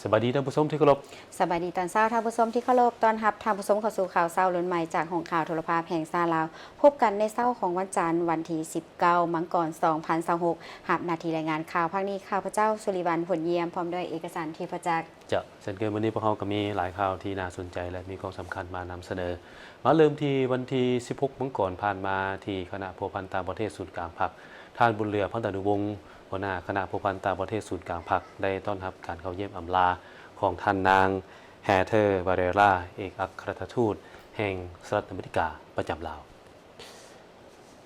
สวัสดีท่านผู้ชมที่เคารพสบายดีตอนเช้าท่านผู้ชมที่เคารพต้อนรับท่านผู้ชมเข้าสู่ข่าวเช้ารุ่นใหม่จากห้องข่าวโทรภาพแห่งชาติลาวพบกันในเช้าของวันจันทร์วันที่19มังกร2026หับนาทีรายงานข่าวภาคนี้ข้าพเจ้าสุริวัลย์ผลเยี่ยมพร้อมด้วยเอกสารที่ประจักษ์จะเช่นเคยวันนี้พวกเราก็มีหลายข่าวที่น่าสนใจและมีความสำคัญมานำเสนอมาเริ่มที่วันที่16มังกรผ่านมาที่คณะพัวพันต่างประเทศศูนย์กลางพรรคท่านบุญเรือพันตานุวงศ์หัวหน้าคณะพัวพันต่างประเทศศูนย์กลางพรรคได้ต้อนรับการเข้าเยี่ยมอำลาของท่านนางแฮเธอร์บาเรราเอกอัครราชทูตแห่งสหรัฐอเมริกาประจำลาว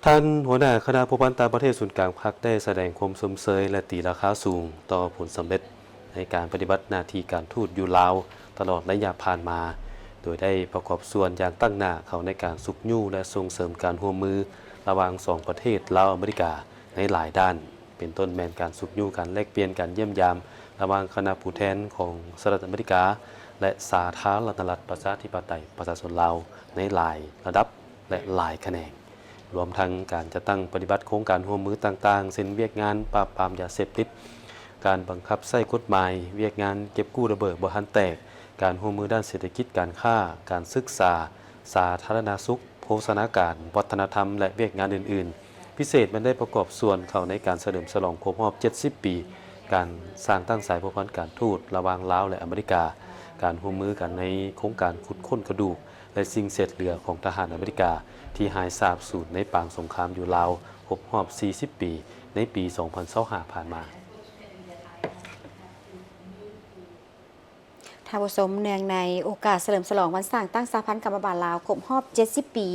ท่านหัวหน้าคณะพัวพันต่างประเทศศูนย์กลางพรรคได้แสดงความสมเสยและตีราคาสูงต่อผลสำเร็จในการปฏิบัติหน้าที่การทูตอยู่ลาวตลอดระยะผ่านมาโดยได้ประกอบส่วนอย่างตั้งหน้าเข้าในการสุขยู่และส่งเสริมการร่วมมือระหว่างสองประเทศลาวอเมริกาในหลายด้านเป็นต้นแมนการสุขยู่การแลกเปลี่ยนการเยี่ยมยามระหว่างคณะผู้แทนของสหรัฐอเมริกาและสาธารณรัฐประชาธิปไตยประชาชนลาวในหลายระดับและหลายแขนงรวมทั้งการจะตั้งปฏิบัติโครงการร่วมมือต่างๆเช่นเวียกงานปราบปรามยาเสพติดการบังคับใช้กฎหมายเวียกงานเก็บกู้ระเบิดบ่ทันแตกการร่วมมือด้านเศรษฐกิจการค้าการศึกษาสาธารณสุขโภชนาการวัฒนธรรมและเวียกงานอื่นๆพิเศษมันได้ประกอบส่วนเข้าในการเฉลิมฉลองครบรอบ70 ปีการสร้างตั้งสายพัวพันการทูตระหว่างลาวและอเมริกาการร่วมมือกันในโครงการขุดค้นกระดูกและสิ่งเศษเหลือของทหารอเมริกาที่หายสาบสูญในปางสงครามอยู่ลาวครบรอบ40 ปีในปี2025ผ่านมาท่านผู้ชมเนื่องในโอกาสเฉลิมฉลองวันสร้างตั้งสหพันธ์กรรมบาลลาวครบรอบ70 ปี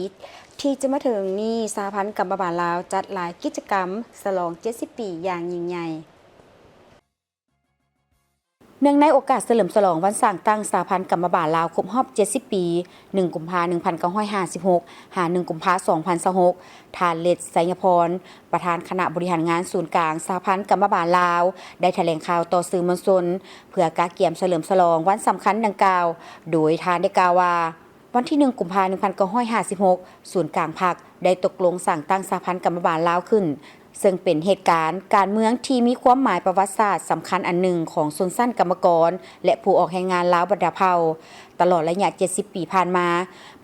ที่จะมาถึงนี้สหพันธ์กรรมบาลลาวจัดหลายกิจกรรมฉลอง70 ปีอย่างยิ่งใหญ่เนื่องในโอกาสเฉลิมฉลองวันสร้างตั้งสหพันธ์กรรมบาลลาวครบรอบ70 ปี1กุมภาพันธ์1956 1กุมภาพันธ์2026ท่านเลดไสยพรประธานคณะบริหารงานศูนย์กลางสหพันธ์กรรมบาลลาวได้แถลงข่าวต่อสื่อมวลชนเพื่อกาเกียมเฉลิมฉลองวันสำคัญดังกล่าวโดยท่านได้กล่าวว่าวันที่1กุมภาพันธ์1956ศูนย์กลางพรรคได้ตกลงสั่งตั้งสหพันธ์กรรมบาลลาวขึ้นซึ่งเป็นเหตุการณ์การเมืองที่มีความหมายประวัติศาสตร์สำคัญอันหนึ่งของชนชั้นกรรมกรและผู้ออกแรงงานลาวบรรดาเผ่าตลอดระยะ70 ปีผ่านมา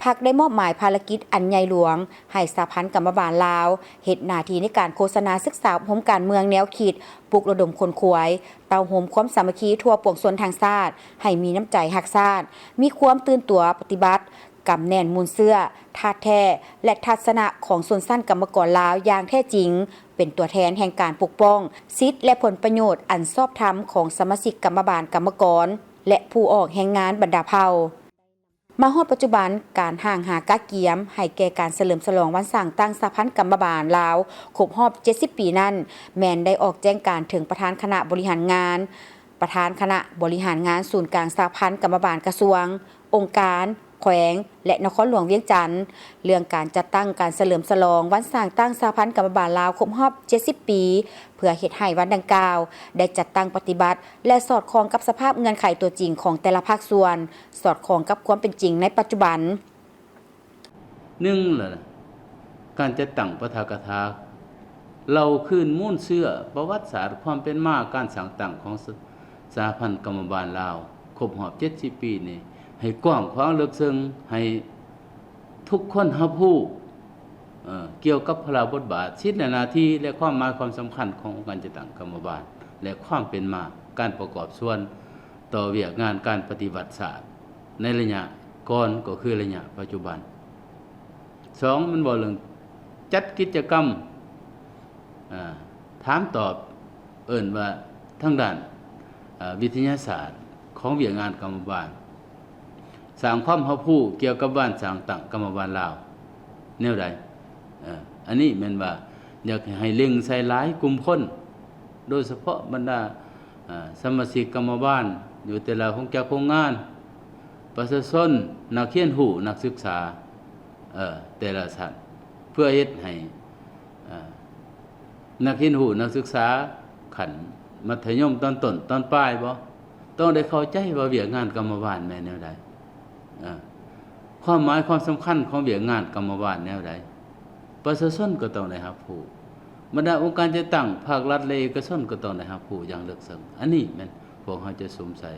พรรคได้มอบหมายภารกิจอันใหญ่หลวงให้สหพันธ์กรรมบาลลาวเฮ็ดหน้าที่ในการโฆษณาศึกษาอบรมการเมืองแนวคิดปลุกระดมคนขวายเตาโฮมความสามัคคีทั่วปวงชนทางชาติให้มีน้ำใจรักชาติมีความตื่นตัวปฏิบัติกำแน่นมูลเสื้อธาตุแท้และทัศนะของชนชั้นกรรมกรลาวอย่างแท้จริงเป็นตัวแทนแห่งการปกป้องสิทธิและผลประโยชน์อันชอบธรรมของสมาชิกกรรมบาลกรรมกรและผู้ออกแรงงานบรรดาเผ่ามาฮอดปัจจุบันการห่างหากะเกียมให้แก่การเฉลิมฉลองวันสร้างตั้งสหพันธ์กรรมบาลลาวครบรอบ70 ปีนั้นแม่นได้ออกแจ้งการถึงประธานคณะบริหารงานประธานคณะบริหารงานศูนย์กลางสหพันธ์กรรมบาลกระทรวงองค์การแขวงและนครหลวงเวียงจันทน์เรื่องการจัดตั้งการเฉลิมฉลองวันสร้างตั้งสหพันธ์กรรมบาลลาวครบรอบ70 ปีเพื่อเฮ็ดให้วันดังกล่าวได้จัดตั้งปฏิบัติและสอดคล้องกับสภาพเงื่อนไขตัวจริงของแต่ละภาคส่วนสอดคล้องกับความเป็นจริงในปัจจุบัน1ล่ะการจัดตั้งปฐกถาเราคืนมูลเชื่อประวัติศาสตร์ความเป็นมาการสร้างตั้งของสหพันธ์กรรมบาลลาวครบรอบ70 ปีนี่ให้กว้างขวางลึกซึ้งให้ทุกคนรับรู้เกี่ยวกับพระบทบาทสิทธิและหน้าที่และความหมายความสำคัญของการจัดตั้งกรรมบาลและความเป็นมาการประกอบส่วนต่อเวียกงานการปฏิบัติศาสตร์ในระยะก่อนก็คือระยะปัจจุบัน2มันบอกเรื่องจัดกิจกรรมถามตอบว่าทางด้านวิทยาศาสตร์ของเวียกงานกรรมบาลสร้างความรับรู้เกี่ยวกับบ้านสร้างตั้งกรรมบาลลาวแนวใดอันนี้แม่นว่าอยากให้เล็งใส่หลายกลุ่มคนโดยเฉพาะบรรดาสมาชิกกรรมบาลอยู่แต่ละโครงงานประชาชนนักเรียนรู้นักศึกษาแต่ละชั้นเพื่อเฮ็ดให้นักเรียนรู้นักศึกษาขั้นมัธยมตอนต้นตอนปลายบ่ต้องได้เข้าใจว่าเวียกงานกรรมบาลแม่นแนวใดความหมายความสำคัญของเวียกงานกรรมบาลแนวใดประชาชนก็ต้องได้รับรู้บรรดาองค์การจะตั้งภาครัฐและเอกชนก็ต้องได้รับรู้อย่างลึกซึ้งอันนี้แม่นพวกเฮาจะสงสัย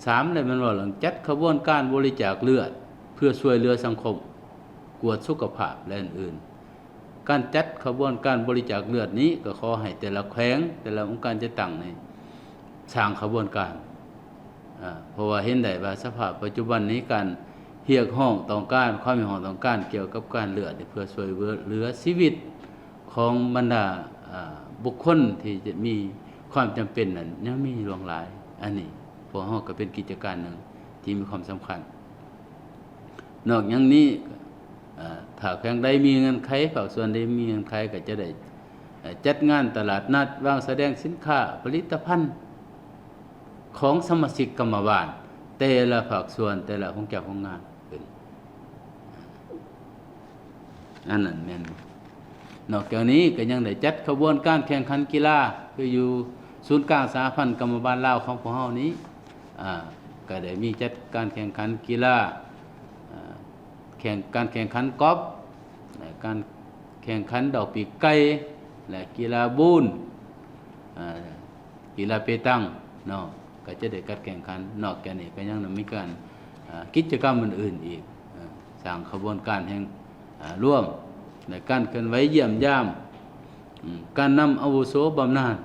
3เลยมันว่าหลังจัดขบวนการบริจาคเลือดเพื่อช่วยเหลือสังคมกวดสุขภาพและอื่นๆการจัดขบวนการบริจาคเลือดนี้ก็ขอให้แต่ละแขวงแต่ละองค์การจะตั้งในสร้างขบวนการเพราะว่าเห็นได้ว่าสภาพปัจจุบันนี้การเรียกร้องต้องการความมีห้องต้องการเกี่ยวกับการเลือดเพื่อช่วยเหลือชีวิตของบรรดาบุคคลที่จะมีความจำเป็นนั้นยังมีหลวงหลายอันนี้พวกเราก็เป็นกิจการหนึ่งที่มีความสำคัญนอกจากนี้ถ้าแขวงใดมีเงินไขภาคส่วนใดมีเงินไขก็จะได้จัดงานตลาดนัดวางแสดงสินค้าผลิตภัณฑ์ของสมาชิกกรรมบาลแต่ละภาคส่วนแต่ละของเจ้าของงานเป็นอันนั้นแม่นนอกจากนี้ก็ยังได้จัดขบวนการแข่งขันกีฬาคืออยู่ศูนย์กลางสหพันธ์กรรมบาลลาวของพวกเฮานี้ก็ได้มีจัดการแข่งขันกีฬาการแข่งขันกอล์ฟการแข่งขันดอกปีกไก่และกีฬาบูนกีฬาเปตังเนาะก็จะได้การแข่งขันนอกจากนี้ก็ยังมีการกิจกรรมอื่นๆอีกสร้างขบวนการแห่งร่วมในการเคลื่อนไหวเยี่ยมยามการนำอาวุโสบำนาญ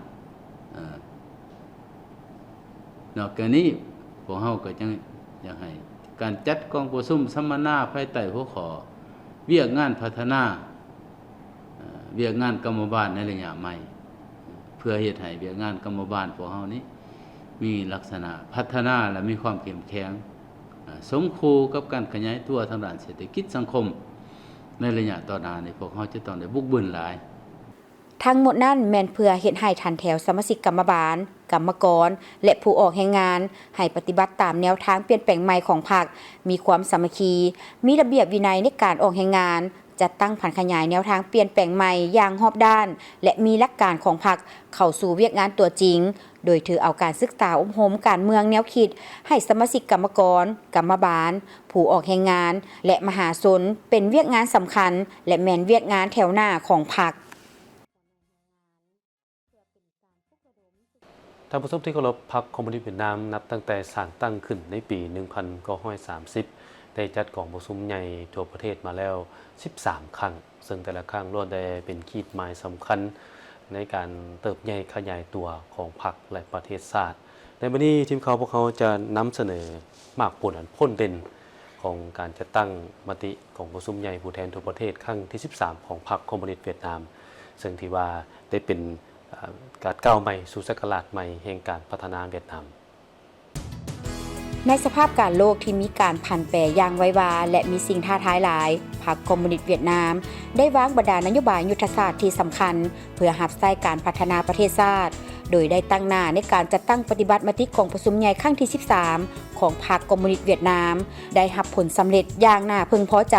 นอกจากนี้พวกเฮาก็ยังอยากให้การจัดกองประชุมสัมมนาภายใต้หัวข้อเวียกงานพัฒนาเวียกงานกรรมบาลในระยะใหม่เพื่อเฮ็ดให้เวียกงานกรรมบาลพวกเฮานี้มีลักษณะพัฒนาและมีความเข้มแข็งสมคู่กับการขยายตัวทางด้านเศรษฐกิจสังคมในระยะต่อหน้านี้พวกเฮาจะต้องได้บุกเบิกหลายทั้งหมดนั้นแม่นเพื่อเฮ็ดให้ทันแถวสมาชิกกรรมบาลกรรมกรและผู้ออกแรงงานให้ปฏิบัติตามแนวทางเปลี่ยนแปลงใหม่ของพรรคมีความสามัคคีมีระเบียบวินัยในการออกแรงงานจัดตั้งผันขยายแนวทางเปลี่ยนแปลงใหม่อย่างรอบด้านและมีหลักการของพรรคเข้าสู่เวียกงานตัวจริงโดยถือเอาการศึกษาอบรมการเมืองแนวคิดให้สมาชิกกรรมกรกรรมบาลผู้ออกแรงงานและมหาชนเป็นเวียกงานสำคัญและแม่นเวียกงานแถวหน้าของพรรคท่านผู้ชมที่เคารพพรรคคอมมิวนิสต์เวียดนามนับตั้งแต่สร้างตั้งขึ้นในปี 1930 ได้จัดกองประชุมใหญ่ทั่วประเทศมาแล้ว 13 ครั้งซึ่งแต่ละครั้งล้วนได้เป็นขีดหมายสำคัญในการเติบใหญ่ขยายตัวของพรรคและประเทศชาติในวันนี้ทีมข่าวพวกเขาจะนำเสนอมากผลอันพ้นเด่นของการจัดตั้งมติของประชุมใหญ่ผู้แทนทั่วประเทศครั้งที่ 13 ของพรรคคอมมิวนิสต์เวียดนามซึ่งที่ว่าได้เป็นการก้าวใหม่สู่ศักราชใหม่แห่งการพัฒนาเวียดนามในสภาพการโลกที่มีการผันแปรอย่างไววาและมีสิ่งท้าทายหลายพรรคคอมมิวนิสต์เวียดนามได้วางบรรดานโยบายยุทธศาสตร์ที่สำคัญเพื่อรับใช้การพัฒนาประเทศชาติโดยได้ตั้งหน้าในการจัดตั้งปฏิบัติมติของประชุมใหญ่ครั้งที่ 13 ของพรรคคอมมิวนิสต์เวียดนามได้รับผลสำเร็จอย่างน่าพึงพอใจ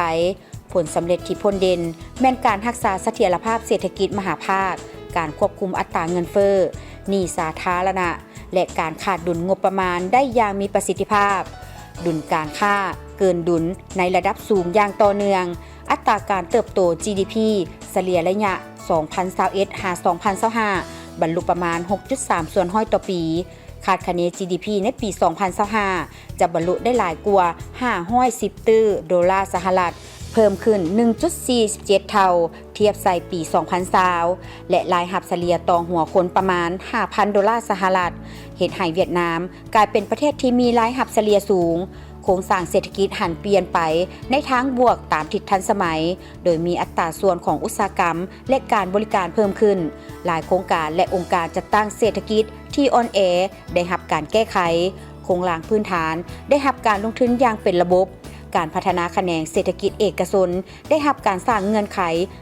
ผลสำเร็จที่พ้นเด่นแม่นการรักษาเสถียรภาพเศรษฐกิจมหาภาคการควบคุมอัตราเงินเฟ้อหนี้สาธารณะและการขาดดุลงบประมาณได้อย่างมีประสิทธิภาพดุลการค้าเกินดุลในระดับสูงอย่างต่อเนื่องอัตราการเติบโต GDP เฉลี่ยระยะ 2021-2025 บรรลุประมาณ 6.3 ส่วนห้อยต่อปีคาดคะเน GDP ในปี 2025 จะบรรลุได้หลายกว่า$510 ตรสหรัฐเพิ่มขึ้น 1.47 เท่าเทียบใส่ปี 2020 และรายรับเฉลี่ยต่อหัวคนประมาณ $5,000 สหรัฐเฮ็ดให้เวียดนามกลายเป็นประเทศที่มีรายรับเฉลี่ยสูงโครงสร้างเศรษฐกิจหันเปลี่ยนไปในทางบวกตามทิศทันสมัยโดยมีอัตราส่วนของอุตสาหกรรมและการบริการเพิ่มขึ้นหลายโครงการและองค์การจัดตั้งเศรษฐกิจที่อ่อนแอได้รับการแก้ไขโครงสร้างพื้นฐานได้รับการลงทุนอย่างเป็นระบบการพัฒนาแขนงเศรษฐกิจเอกชนได้รับการสร้างเงื่อนไข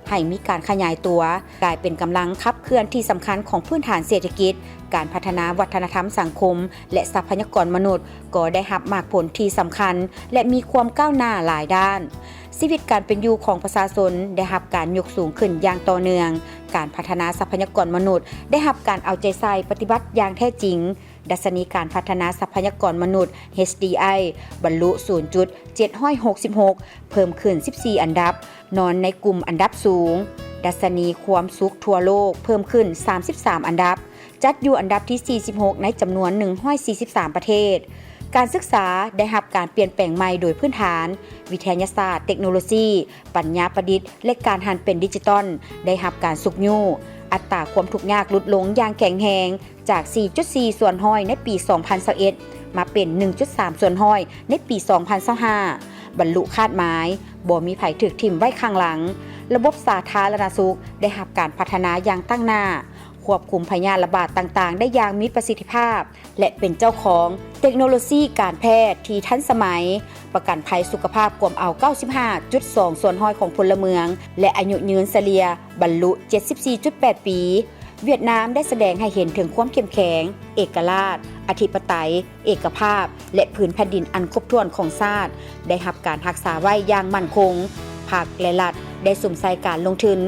ให้มีการขยายตัวกลายเป็นกำลังขับเคลื่อนที่สำคัญของพื้นฐานเศรษฐกิจการพัฒนาวัฒนธรรมสังคมและทรัพยากรมนุษย์ก็ได้รับมากผลที่สำคัญและมีความก้าวหน้าหลายด้านชีวิตการเป็นอยู่ของประชาชนได้รับการยกสูงขึ้นอย่างต่อเนื่องการพัฒนาทรัพยากรมนุษย์ได้รับการเอาใจใส่ปฏิบัติอย่างแท้จริงดัชนีการพัฒนาทรัพยากรมนุษย์ HDI บรรลุ 0.766 เพิ่มขึ้น 14 อันดับนอนในกลุ่มอันดับสูงดัชนีความสุขทั่วโลกเพิ่มขึ้น 33 อันดับจัดอยู่อันดับที่ 46 ในจำนวน 143 ประเทศ การศึกษาได้รับการเปลี่ยนแปลงใหม่โดยพื้นฐาน วิทยาศาสตร์เทคโนโลยี ปัญญาประดิษฐ์และการหันเป็นดิจิตอลได้รับการสุกยู่อัตราความทุกข์ยากลดลงอย่างแข็งแรงจาก 4.4 ส่วนห้อยในปี 2021 มาเป็น 1.3 ส่วนห้อยในปี 2025 บรรลุคาดหมายบ่มีไผถูกทิ่มไว้ข้างหลังระบบสาธารณสุขได้รับการพัฒนาอย่างตั้งหน้าควบคุมพยาธิระบาดต่างๆได้อย่างมีประสิทธิภาพและเป็นเจ้าของเทคโนโลยีการแพทย์ที่ทันสมัยประกันภัยสุขภาพกวมเอา 95.2 ส่วนห้อยของพลเมืองและอายุยืนเฉลี่ยบรรลุ 74.8 ปีเวียดนามได้แสดงให้เห็นถึงความเข้มแข็งเอกราชอธิปไตยเอกภาพและพื้นแผ่นดินอันครบถ้วนของชาติได้รับการรักษาไว้อย่างมั่นคงภาคและรัฐได้สุ่มใส่การลงทุน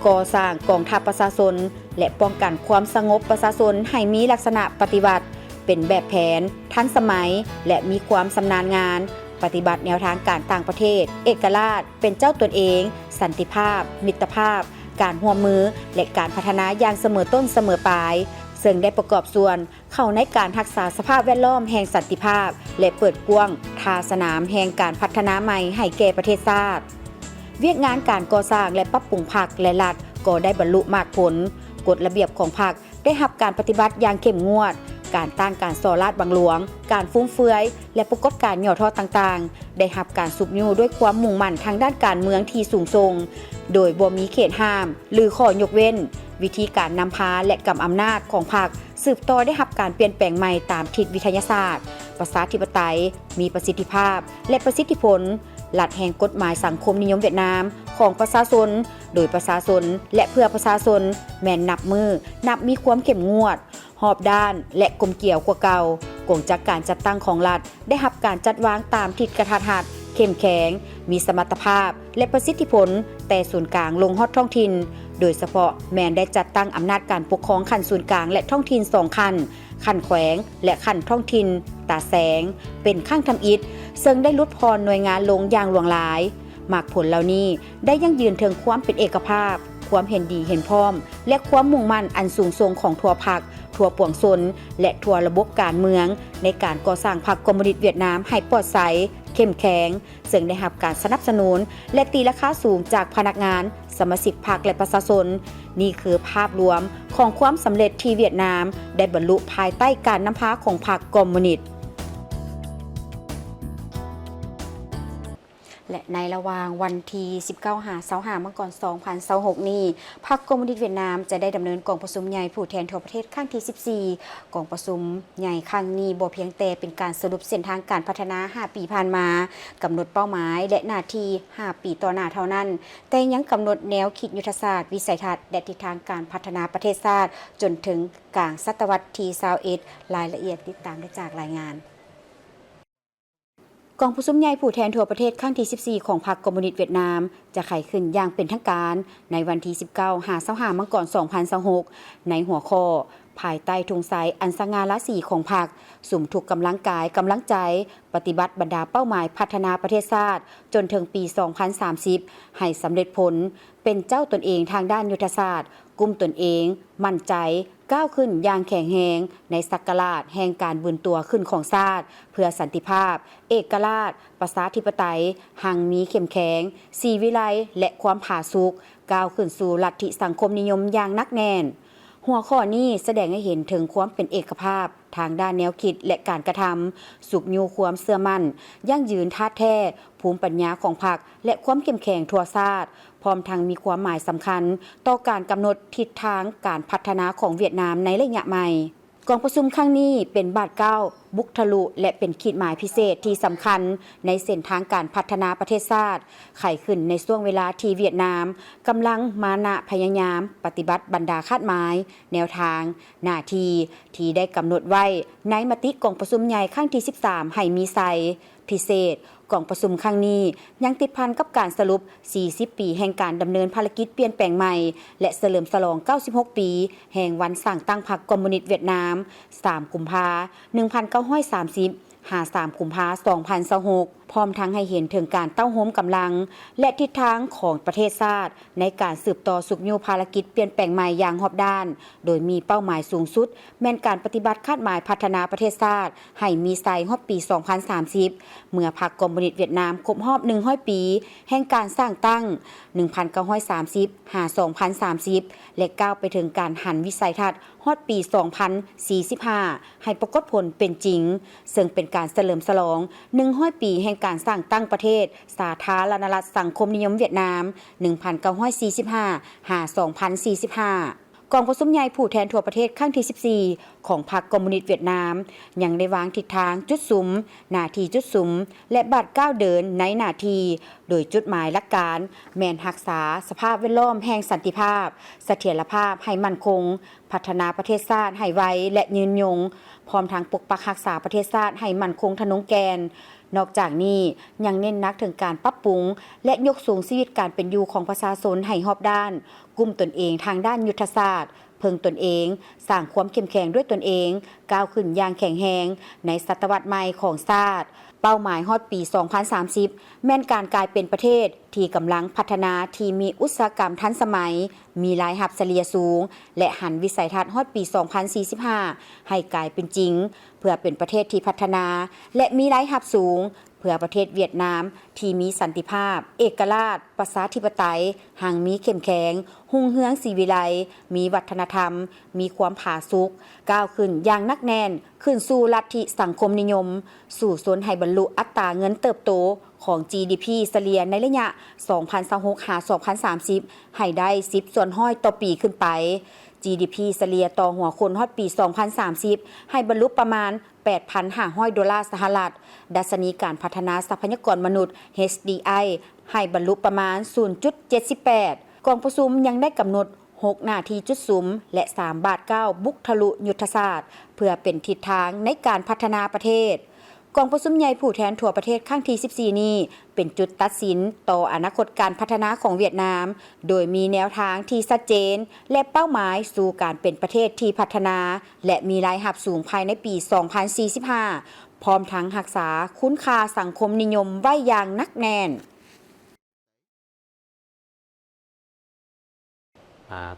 ก่อสร้างกองทัพประชาชนและป้องกันความสงบประชาชนให้มีลักษณะปฏิบัติเป็นแบบแผนทันสมัยและมีความชำนาญงานปฏิบัติแนวทางการต่างประเทศเอกราชเป็นเจ้าตนเองสันติภาพมิตรภาพการร่วมมือและการพัฒนาอย่างเสมอต้นเสมอปลายซึ่งได้ประกอบส่วนเข้าในการรักษาสภาพแวดล้อมแห่งสันติภาพและเปิดกว้างทาสนามแห่งการพัฒนาใหม่ให้แก่ประเทศชาติเวียกงานการก่อสร้างและปรับปรุงภาคและรัฐก็ได้บรรลุมากผลกฎระเบียบของภาคได้รับการปฏิบัติอย่างเข้มงวดการต้านการส่อราษฎร์บังหลวงการฟุ่มเฟือยและปรากฏการณ์ย่อท่อต่างๆได้รับการสุบยู่ด้วยความมุ่งมั่นทางด้านการเมืองที่สูงส่งโดยบ่มีเขตห้ามหรือข้อยกเว้นวิธีการนำพาและกำอำนาจของพรรคสืบต่อได้รับการเปลี่ยนแปลงใหม่ตามทิศวิทยาศาสตร์ประชาธิปไตยมีประสิทธิภาพและประสิทธิผลหลักแห่งกฎหมายสังคมนิยมเวียดนามของประชาชนโดยประชาชนและเพื่อประชาชนแม่นนับมีความเข้มงวดหอบด้านและกลมเกี่ยวกว่าเก่ากงจากการจัดตั้งของรัฐได้รับการจัดวางตามทิศกระทัดรัดเข้มแข็งมีสมรรถภาพและประสิทธิผลแต่ศูนย์กลางลงฮอดท้องถิ่นโดยเฉพาะแมนได้จัดตั้งอำนาจการปกครองขั้นศูนย์กลางและท้องถิ่น2ขั้นแขวงและขั้นท้องถิ่นตาแสงเป็นข้างทำอิฐซึ่งได้ลดพรหน่วยงานลงอย่างหลวงหลายมากผลเหล่านี้ได้ยั่งยืนถึงความเป็นเอกภาพความเห็นดีเห็นพร้อมและความมุ่งมั่นอันสูงส่งของทั่วภาคทั่วปวงชนและทั่วระบบการเมืองในการก่อสร้างพรรคคอมมิวนิสต์เวียดนามให้ปลอดใสเข้มแข็งซึ่งได้รับการสนับสนุนและตีราคาสูงจากพนักงานสมาชิกพรรคและประชาชนนี่คือภาพรวมของความสำเร็จที่เวียดนามได้บรรลุภายใต้การนำพาของพรรคคอมมิวนิสต์และในระหว่างวันที่19-25มกราคม2026นี้พรรคคอมมิวนิสต์เวียดนามจะได้ดำเนินกองประชุมใหญ่ผู้แทนทั่วประเทศครั้งที่14กองประชุมใหญ่ครั้งนี้บ่เพียงแต่เป็นการสรุปเส้นทางการพัฒนา5ปีผ่านมากำหนดเป้าหมายและหน้าที่5ปีต่อหน้าเท่านั้นแต่ยังกำหนดแนวคิดยุทธศาสตร์วิสัยทัศน์และทิศทางการพัฒนาประเทศชาติจนถึงกลางศตวรรษที่21รายละเอียดติดตามได้จากรายงานกองประชุมใหญ่ผู้แทนทั่วประเทศครั้งที่14ของพรรคคอมมิวนิสต์เวียดนามจะไขขึ้นอย่างเป็นทางการในวันที่19-25มกราคม2026ในหัวข้อภายใต้ธงชัยอันสง่าราศีของพรรคสุ่มทุกกำลังกายกำลังใจปฏิบัติบรรดาเป้าหมายพัฒนาประเทศชาติจนถึงปี 2030 ให้สำเร็จผลเป็นเจ้าตนเองทางด้านยุทธศาสตร์กลุ่มตนเองมั่นใจก้าวขึ้นอย่างแข็งแรงในศักราชแห่งการบืนตัวขึ้นของชาติเพื่อสันติภาพเอกราชประชาธิปไตยหังมีเข้มแข็งสีวิไลและความผาสุกก้าวขึ้นสู่ลัทธิสังคมนิยมอย่างนักแน่นหัวข้อนี้แสดงให้เห็นถึงความเป็นเอกภาพทางด้านแนวคิดและการกระทำสุกยูความเสื่อมั่นยั่งยืนท่าแท้ภูมิปัญญาของพรรคและความเข้มแข็งทั่วชาติพร้อมทั้งมีความหมายสำคัญต่อการกำหนดทิศทางการพัฒนาของเวียดนามในระยะใหม่กองประชุมครั้งนี้เป็นบาทเก้าบุกทะลุและเป็นขีดหมายพิเศษที่สำคัญในเส้นทางการพัฒนาประเทศชาติไขขึ้นในช่วงเวลาที่เวียดนามกำลังมานะพยายามปฏิบัติบรรดาคาดหมายแนวทางหน้าที่ได้กำหนดไว้ในมติกองประชุมใหญ่ครั้งที่13ให้มีไซพิเศษกองประชุมครั้งนี้ยังติดพันกับการสรุป40ปีแห่งการดำเนินภารกิจเปลี่ยนแปลงใหม่และเฉลิมฉลอง96ปีแห่งวันสร้างตั้งพรรคคอมมิวนิสต์เวียดนาม3กุมภาพันธ์1930 23 กุมภาพันธ์ 2026 พร้อมทั้งให้เห็นถึงการเต้าโหมกำลัง และทิศทางของประเทศชาติในการสืบต่อสุขอยู่ภารกิจเปลี่ยนแปลงใหม่อย่างรอบด้าน โดยมีเป้าหมายสูงสุดแม่นการปฏิบัติคาดหมายพัฒนาประเทศชาติให้มีไซฮอบปี 2030 เมื่อพรรคคอมมิวนิสต์เวียดนามครบรอบ100 ปีแห่งการสร้างตั้ง 1930 หา 2030 และก้าวไปถึงการหันวิสัยทัศน์ฮอดปี 2045 ให้ปรากฏผลเป็นจริง ซึ่งเป็นการเฉลิมฉลอง100 ปีแห่งการสร้างตั้งประเทศสาธารณรัฐสังคมนิยมเวียดนาม 1945 หา 2045 กองประชุมใหญ่ผู้แทนทั่วประเทศครั้งที่ 14 ของพรรคคอมมิวนิสต์เวียดนามยังได้วางทิศทางจุดสุมหน้าที่จุดสุมและบัตรก้าวเดินในหน้าที่โดยจุดหมายหลักการแม่นรักษาสภาพแวดล้อมแห่งสันติภาพเสถียรภาพให้มั่นคงพัฒนาประเทศชาติให้ไวและยืนยงพร้อมทั้งปกปักรักษาประเทศชาติให้มั่นคงทะนงแกนนอกจากนี้ยังเน้นหนักถึงการปรับปรุงและยกสูงชีวิตการเป็นอยู่ของประชาชนให้รอบด้านกลุ่มตนเองทางด้านยุทธศาสตร์เพิ่งตนเองสร้างความเข้มแข็งด้วยตนเองก้าวขึ้นอย่างแข็งแรงในศตวรรษใหม่ของชาติเป้าหมายฮอดปี 2030 แม่นการกลายเป็นประเทศที่กำลังพัฒนาที่มีอุตสาหกรรมทันสมัยมีรายรับเฉลี่ยสูงและหันวิสัยทัศน์ฮอดปี 2045 ให้กลายเป็นจริงเพื่อเป็นประเทศที่พัฒนาและมีรายรับสูงเพื่อประเทศเวียดนามที่มีสันติภาพเอกราชประชาธิปไตยหังมีเข้มแข็งหุ่งเฮืองศรีวิไลมีวัฒนธรรมมีความผาสุกก้าวขึ้นอย่างนักแน่นขึ้นสู่ลัทธิสังคมนิยมสู่ส่วนให้บรรลุอัตราเงินเติบโตของ GDP เฉลี่ยในระยะ 2026 หา 2030 ให้ได้10%ต่อปีขึ้นไป GDP เฉลี่ยต่อหัวคนฮอดปี 2030 ให้บรรลุประมาณ 8,500 ดอลลาร์สหรัฐดัชนีการพัฒนาทรัพยากรมนุษย์ HDI ให้บรรลุประมาณ 0.78 กองประชุมยังได้กำหนด6 หน้าที่จุดสุมและ3 บาท 9 บุกทะลุยุทธศาสตร์เพื่อเป็นทิศทางในการพัฒนาประเทศกองประชุมใหญ่ผู้แทนทั่วประเทศครั้งที่ 14 นี้เป็นจุดตัดสินต่ออนาคตการพัฒนาของเวียดนามโดยมีแนวทางที่ชัดเจนและเป้าหมายสู่การเป็นประเทศที่พัฒนาและมีรายรับสูงภายในปี 2045 พร้อมทั้งรักษาคุณค่าสังคมนิยมไว้อย่างหนักแน่น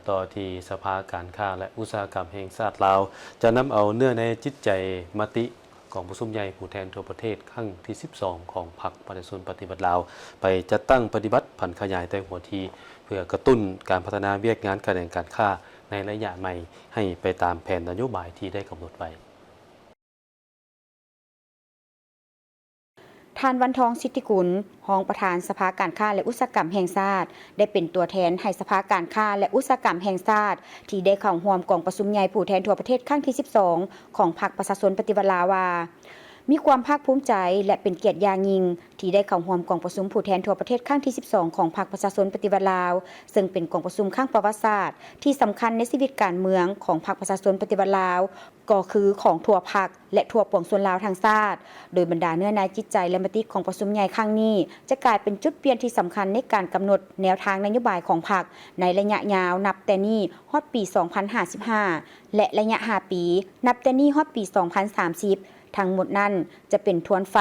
ต่อที่สภาการค้าและอุตสาหกรรมแห่งชาติลาวจะนำเอาเนื้อในจิตใจมติของประชุมใหญ่ผู้แทนทั่วประเทศครั้งที่ 12 ของพรรคประชาชนปฏิบัติลาวไปจัดตั้งปฏิบัติผันขยายแต่หัวทีเพื่อกระตุ้นการพัฒนาเวียกงานการแข่งการค้าในระยะใหม่ให้ไปตามแผนนโยบายที่ได้กำหนดไว้ท่านวันทองสิทธิกุลรองประธานสภาการค้าและอุตสาหกรรมแห่งชาติได้เป็นตัวแทนให้สภาการค้าและอุตสาหกรรมแห่งชาติที่ได้เข้าร่วมกองประชุมใหญ่ผู้แทนทั่วประเทศครั้งที่ 12 ของพรรคประชาชนปฏิวัติลาวว่ามีความภาคภูมิใจและเป็นเกียรติอย่างยิ่งที่ได้เข้าร่วมกองประชุมผู้แทนทั่วประเทศครั้งที่ 12 ของพรรคประชาชนปฏิวัติลาวซึ่งเป็นกองประชุมครั้งประวัติศาสตร์ที่สำคัญในชีวิตการเมืองของพรรคประชาชนปฏิวัติลาวก็คือของทั่วพรรคและทั่วปวงชนลาวทั้งชาติโดยบรรดาเนื้อในจิตใจและมติของประชุมใหญ่ครั้งนี้จะกลายเป็นจุดเปลี่ยนที่สำคัญในการกำหนดแนวทางนโยบายของพรรคในระยะยาวนับแต่นี้ฮอดปี 2055 และระยะ 5 ปีนับแต่นี้ฮอดปี 2030ทั้งหมดนั้นจะเป็นทวนไฟ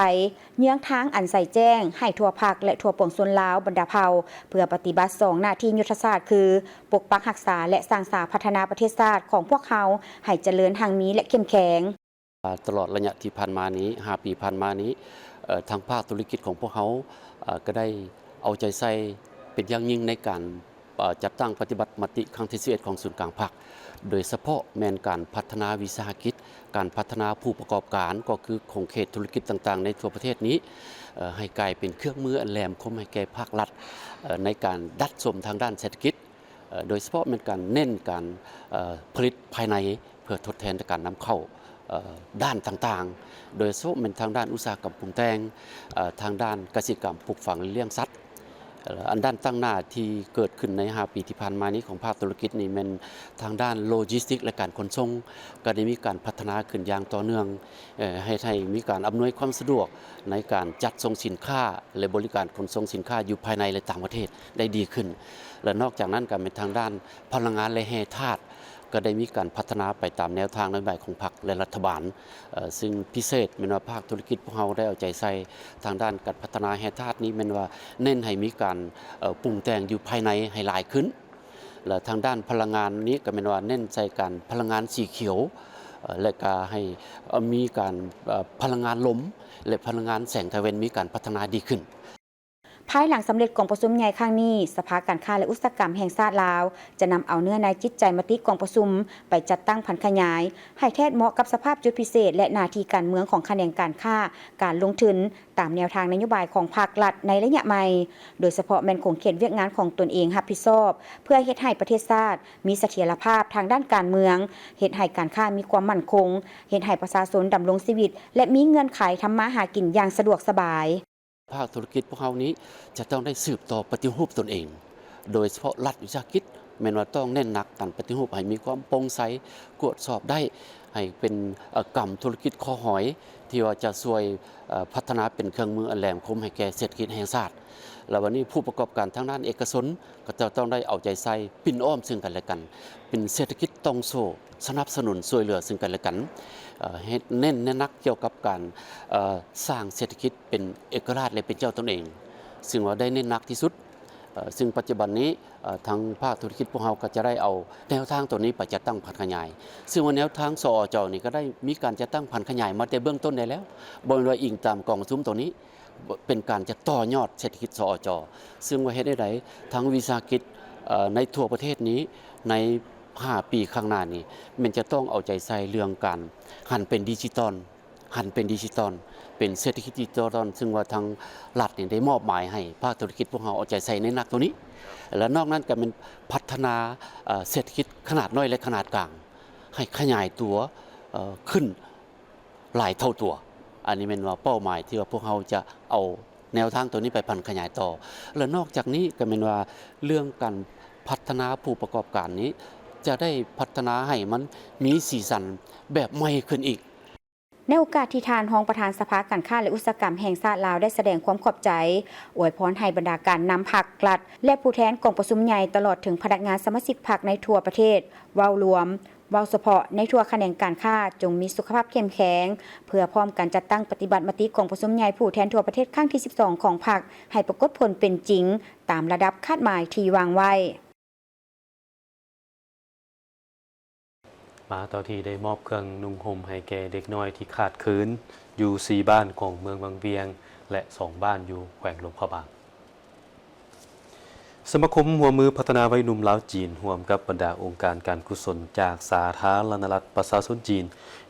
เยื้องทางอันใส่แจ้งให้ทั่วภาคและทั่วปวงชนลาวบรรดาเผ่าเพื่อปฏิบัติ2หน้าที่ยุทธศาสตร์คือปกปักรักษาและสร้างสรรค์พัฒนาประเทศชาติของพวกเขาให้เจริญทางนี้และเข้มแข็งตลอดระยะที่ผ่านมานี้5 ปีผ่านมานี้ทางภาคธุรกิจของพวกเขาก็ได้เอาใจใส่เป็นอย่างยิ่งในการจัดตั้งปฏิบัติมติครั้งที่ 11 ของศูนย์กลางภาคโดยเฉพาะแมนการพัฒนาวิสาหกิจการพัฒนาผู้ประกอบการก็คือของเขตธุรกิจต่างๆในทั่วประเทศนี้ให้กลายเป็นเครื่องมืออันแหลมคมให้แก่ภาครัฐในการดัดสมทางด้านเศรษฐกิจโดยเฉพาะเป็นการเน้นการผลิตภายในเพื่อทดแทนการนำเข้าด้านต่างๆโดยเฉพาะเป็นทางด้านอุตสาหกรรมปรุงแต่งทางด้านเกษตรกรรมปลูกฝังเลี้ยงสัตว์อันด้านตั้งหน้าที่เกิดขึ้นใน5 ปีที่ผ่านมานี้ของภาคธุรกิจนี่เป็นทางด้านโลจิสติกและการขนส่งก็ได้มีการพัฒนาขึ้นอย่างต่อเนื่องให้มีการอำนวยความสะดวกในการจัดส่งสินค้าและบริการขนส่งสินค้าอยู่ภายในและต่างประเทศได้ดีขึ้นและนอกจากนั้นก็เป็นทางด้านพลังงานและแร่ธาตุ ก็ได้มีการพัฒนาไปตามแนวทางนโยบายของพรรคและรัฐบาลซึ่งพิเศษเป็นว่าภาคธุรกิจพวกเราได้เอาใจใส่ทางด้านการพัฒนาแห่งชาตินี้เป็นว่าเน้นให้มีการปรุงแต่งอยู่ภายในให้หลายขึ้นและทางด้านพลังงานนี้ก็เป็นว่าเน้นใส่การพลังงานสีเขียวและก็ให้มีการพลังงานลมและพลังงานแสงตะวันมีการพัฒนาดีขึ้นภายหลังสำเร็จกองประชุมใหญ่ครั้งนี้สภาการค้าและอุตสาหกรรมแห่งชาติลาวจะนำเอาเนื้อในจิตใจมติกองประชุมไปจัดตั้งผันขยายให้แทศเหมาะกับสภาพจุดพิเศษและหน้าที่การเมืองของแขนงการค้าการลงทุนตามแนวทางนโยบายของภาครัฐในระยะใหม่โดยเฉพาะแม่นคงเขตเวียกงานของตนเองรับผิดชอบเพื่อเฮ็ดให้ประเทศชาติมีเสถียรภาพทางด้านการเมืองเฮ็ดให้การค้ามีความมั่นคงเฮ็ดให้ประชาชนดำรงชีวิตและมีเงื่อนไขทำมาหากินอย่างสะดวกสบายภาคธุรกิจพวกเรานี้จะต้องได้สืบต่อปฏิรูปตนเองโดยเฉพาะรัฐวิสาหกิจแม้ว่าต้องเน้นหนักการปฏิรูปให้มีความโปร่งใสตรวจสอบได้ให้เป็นกรรมธุรกิจข้อหอยที่ว่าจะช่วยพัฒนาเป็นเครื่องมืออันแหลมคมให้แก่เศรษฐกิจแห่งชาติแล้ววันนี้ผู้ประกอบการทางด้านเอกชนก็จะต้องได้เอาใจใส่ปิ่นอ้อมซึ่งกันและกันเป็นเศรษฐกิจต้องโซ่สนับสนุนช่วยเหลือซึ่งกันและกันเน้นนักเกี่ยวกับการสร้างเศรษฐกิจเป็นเอกราชและเป็นเจ้าตนเองซึ่งว่าได้เน้นหนักที่สุดซึ่งปัจจุบันนี้ทางภาคธุรกิจพวกเราก็จะได้เอาแนวทางตัวนี้ไปจัดตั้งผันขยายซึ่งว่าแนวทางสอจนี่ก็ได้มีการจัดตั้งผันขยายมาแต่เบื้องต้นได้แล้วบนรอยอิงตามกองทุนตัวนี้เป็นการจะต่อยอดเศรษฐกิจสอจซึ่งว่าเหตุใดทั้งวิสาหกิจในทั่วประเทศนี้ใน5 ปีข้างหน้านี้มันจะต้องเอาใจใส่เรื่องการหันเป็นดิจิตอลเป็นเศรษฐกิจดิจิตอลซึ่งว่าทางรัฐได้มอบหมายให้ภาคธุรกิจพวกเราเอาใจใส่ในนักตัวนี้และนอกนั้นก็เป็นพัฒนาเศรษฐกิจขนาดน้อยและขนาดกลางให้ขยายตัวขึ้นหลายเท่าตัวอันนี้เป็นว่าเป้าหมายที่ว่าพวกเราจะเอาแนวทางตัวนี้ไปพันขยายต่อและนอกจากนี้ก็เป็นว่าเรื่องการพัฒนาผู้ประกอบการนี้จะได้พัฒนาให้มันมีสีสันแบบใหม่ขึ้นอีกในโอกาสที่ทานรองประธานสภาการค้าและอุตสาหกรรมแห่งชาติลาวได้แสดงความขอบใจอวยพรให้บรรดาการนำพรรครัฐและผู้แทนกองประชุมใหญ่ตลอดถึงพนักงานสมาชิกพรรคในทั่วประเทศเว้ารวมเว้าเฉพาะในทั่วแขนงการค้าจงมีสุขภาพเข้มแข็งเพื่อพร้อมการจัดตั้งปฏิบัติมติกองประชุมใหญ่ผู้แทนทั่วประเทศครั้งที่12ของพรรคให้ปรากฏผลเป็นจริงตามระดับคาดหมายที่วางไว้มาต่อที่ได้มอบเครื่องนุ่งห่มให้แก่เด็กน้อยที่ขาดเขินอยู่4 บ้านของเมืองบางเวียงและ2 บ้านอยู่แขวงหลวงพระบางสมาคมหัวมือพัฒนาวัยหนุ่มลาวจีนร่วมกับบรรดาองค์การการกุศลจากสาธารณรัฐประชาชนจีน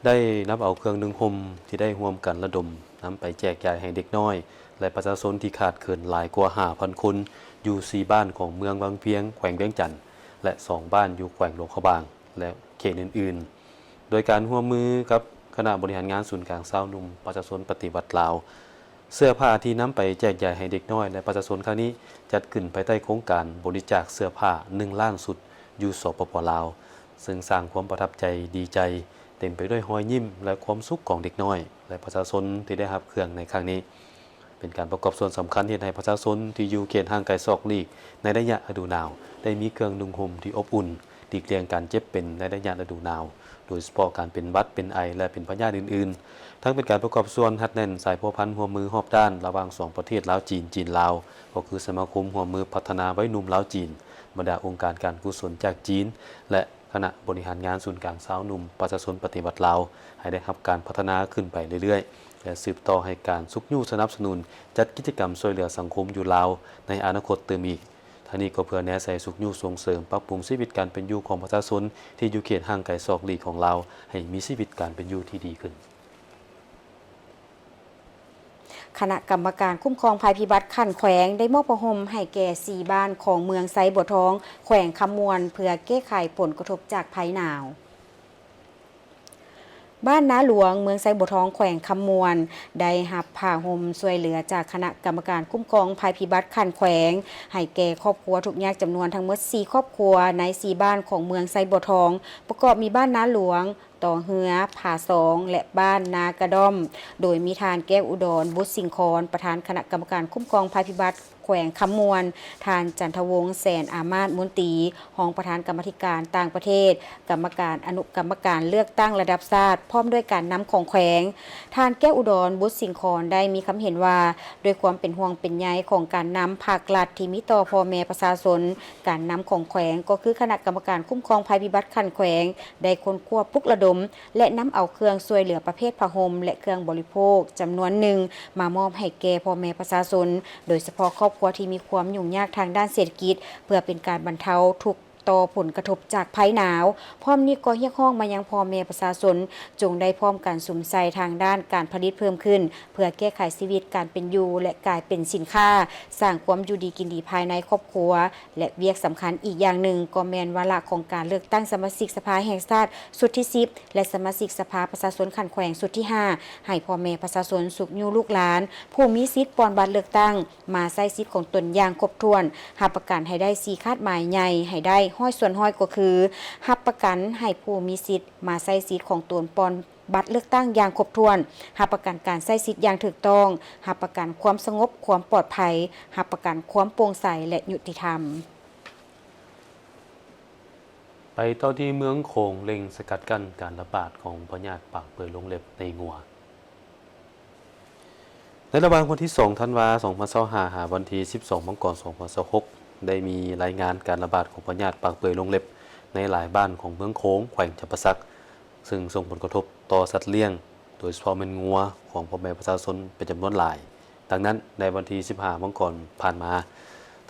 ได้นำเอาเครื่องนุ่งห่มที่ได้ร่วมกันระดมนำไปแจกจ่ายให้เด็กน้อยและประชาชนที่ขาดเขินหลายกว่า 5,000 คนอยู่4 บ้านของเมืองบางเวียงแขวงเวียงจันทน์และ2 บ้านอยู่แขวงหลวงพระบางและเขตอื่นๆโดยการร่วมมือกับคณะบริหารงานศูนย์กลางชาวหนุ่มประชาชนปฏิบัติลาวเสื้อผ้าที่นำไปแจกจ่ายให้เด็กน้อยและประชาชนครั้งนี้จัดขึ้นภายใต้โครงการบริจาคเสื้อผ้า1 ล้านชุดอยู่สปป.ลาวซึ่งสร้างความประทับใจดีใจเต็มไปด้วยรอยยิ้มและความสุขของเด็กน้อยและประชาชนที่ได้รับเครื่องในครั้งนี้เป็นการประกอบส่วนสำคัญที่ให้ประชาชนที่อยู่เขตห่างไกลซอกลีกในระยะฤดูหนาวได้มีเครื่องนุ่งห่มที่อบอุ่นหลีกเลี่ยงการเจ็บเป็นในระยะฤดูหนาวโดยเฉพาะการเป็นหวัดเป็นไอและเป็นพยาธิอื่นๆทั้งเป็นการประกอบส่วนหัดแน่นสายพัวพันหัวมือรอบด้านระหว่าง2 ประเทศลาวจีนจีนลาวก็คือสมาคมหัวมือพัฒนาวัยหนุ่มลาวจีนบรรดาองค์การการกุศลจากจีนและคณะบริหารงานศูนย์กลางชาวหนุ่มประชาชนปฏิบัติลาวให้ได้รับการพัฒนาขึ้นไปเรื่อยๆและสืบต่อให้การสุขยู่สนับสนุนจัดกิจกรรมช่วยเหลือสังคมอยู่ลาวในอนาคตเติมอีกท่านี้ก็เพื่อแนใส่สุขยู่ส่งเสริมปรับปรุงชีวิตการเป็นอยู่ของประชาชนที่อยู่เขตห่างไกลซอกลีกของเราให้มีชีวิตการเป็นอยู่ที่ดีขึ้นคณะกรรมการคุ้มครองภัยพิบัติขั้นแขวงได้มอบผ้าห่มให้แก่4 บ้านของเมืองไซบัวทองแขวงคำมวนเพื่อแก้ไขผลกระทบจากภัยหนาวบ้านนาหลวงเมืองไซบัวทองแขวงคำมวนได้รับผ้าห่มช่วยเหลือจากคณะกรรมการคุ้มครองภัยพิบัติขั้นแขวงให้แก่ครอบครัวทุกข์ยากจำนวนทั้งหมด4 ครอบครัวใน4 บ้านของเมืองไซบัวทองประกอบมีบ้านนาหลวงต่อเหือผาสองและบ้านนากระด้อมโดยมีทานแก้วอุดรบุตรสิงคอนประธานคณะกรรมการคุ้มครองภัยพิบัติแ แขวงคำมวนทานจันทวงศ์แสนอามาตย์มุนตรีรองประธานกรรมาธิการต่างประเทศกรรมการอนุกรรมการเลือกตั้งระดับชาติพร้อมด้วยการนำของแขวงทานแก้วอุดรบุตรสิงคอนได้มีคำเห็นว่าด้วยความเป็นห่วงเป็นใยของการนำภาครัฐที่มีต่อพ่อแม่ประชาชนการนำของแขวงก็คือคณะกรรมการคุ้มครองภัยพิบัติขั้นแขวงได้ค้นคว้าปลุกระดมและนำเอาเครื่องช่วยเหลือประเภทผ้าห่มและเครื่องบริโภคจำนวนหนึ่งมามอบให้แก่พ่อแม่ประชาชนโดยเฉพาะครอบครัวที่มีความยุ่งยากทางด้านเศรษฐกิจเพื่อเป็นการบรรเทาทุกข์ต่อผลกระทบจากภัยหนาวพร้อมนี้ก็เรียกร้องมายังพ่อแม่ประชาชนจงได้พร้อมกันสุมใส่ทางด้านการผลิตเพิ่มขึ้นเพื่อแก้ไขชีวิตการเป็นอยู่และกลายเป็นสินค้าสร้างความอยู่ดีกินดีภายในครอบครัวและเวียกสำคัญอีกอย่างหนึ่งก็แม่นวาระของการเลือกตั้งสมาชิกสภาแห่งชาติสุดที่10และสมาชิกสภาประชาชนขันแขวงสุดที่5ให้พ่อแม่ประชาชนสุขอยู่ลูกหลานผู้มีสิทธิ์ปอนบัตรเลือกตั้งมาใช้สิทธิ์ของตนอย่างครบถ้วนรับประกันให้ได้4คาดหมายใหญ่ให้ได้ห้อยส่วนห้อยก็คือรับประกันให้ผู้มีสิทธิ์มาใช้สิทธิ์ของตนปอนบัตรเลือกตั้งอย่างครบถ้วนรับประกันการใช้สิทธิ์อย่างถูกต้องรับประกันความสงบความปลอดภัยรับประกันความโปร่งใสและยุติธรรมไปต่อที่เมืองโขงเล็งสกัดกั้นการระบาดของพยาธิปากเปื่อยลงเล็บในงัวในระหว่างวันที่2ธันวาคม2025หาวันที่12มกราคม2026ได้มีรายงานการระบาดของพยาธิปากเปื่อยลงเล็บในหลายบ้านของเมืองโขงแขวงจำปาสักซึ่งส่งผลกระทบต่อสัตว์เลี้ยงโดยเฉพาะแม่นงัวของพ่อแม่ประชาชนเป็นจำนวนหลายดังนั้นในวันที่15มกราคมผ่านมา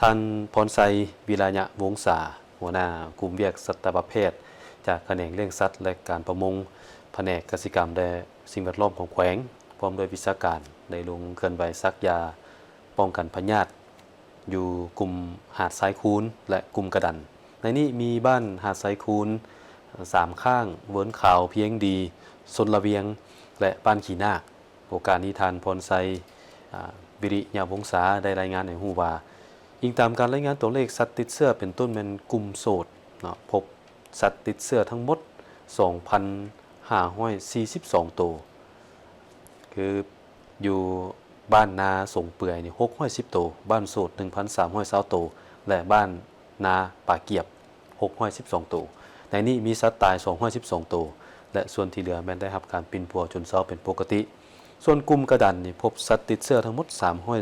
ท่านพรไซวิรายะวงศาหัวหน้ากลุ่มเวียกสัตวแพทย์จากแขนงเลี้ยงสัตว์และการประมงแผนกกสิกรรมและสิ่งแวดล้อมของแขวงพร้อมด้วยวิชาการได้ลงเคลื่อนไหวซักยาป้องกันพยาธิอยู่กลุ่มหาดทรายคูนและกลุ่มกระดันในนี้มีบ้านหาดทรายคูน3ข้างเวิร์นขาวเพียงดีสนระเวียงและบ้านขีนาคโอกาสนี้ทานพรไซวิริยะวงศาได้รายงานในฮู้ว่าอิงตามการรายงานตัวเลขสัตว์ติดเชื้อเป็นต้นเป็นกลุ่มโสดพบสัตว์ติดเชื้อทั้งหมด 2,542 ตัวคืออยู่บ้านนาสงเปื่อยนี่610ตัวบ้านโสด 1,320 ตัวและบ้านนาป่าเกียบ612ตัวในนี้มีสัตว์ตาย212ตัวและส่วนที่เหลือแม้นได้รับการปิ่นปัวจนเศร้าเป็นปกติส่วนกลุ่มกระดันนี่พบสัตว์ติดเชื้อทั้งหมด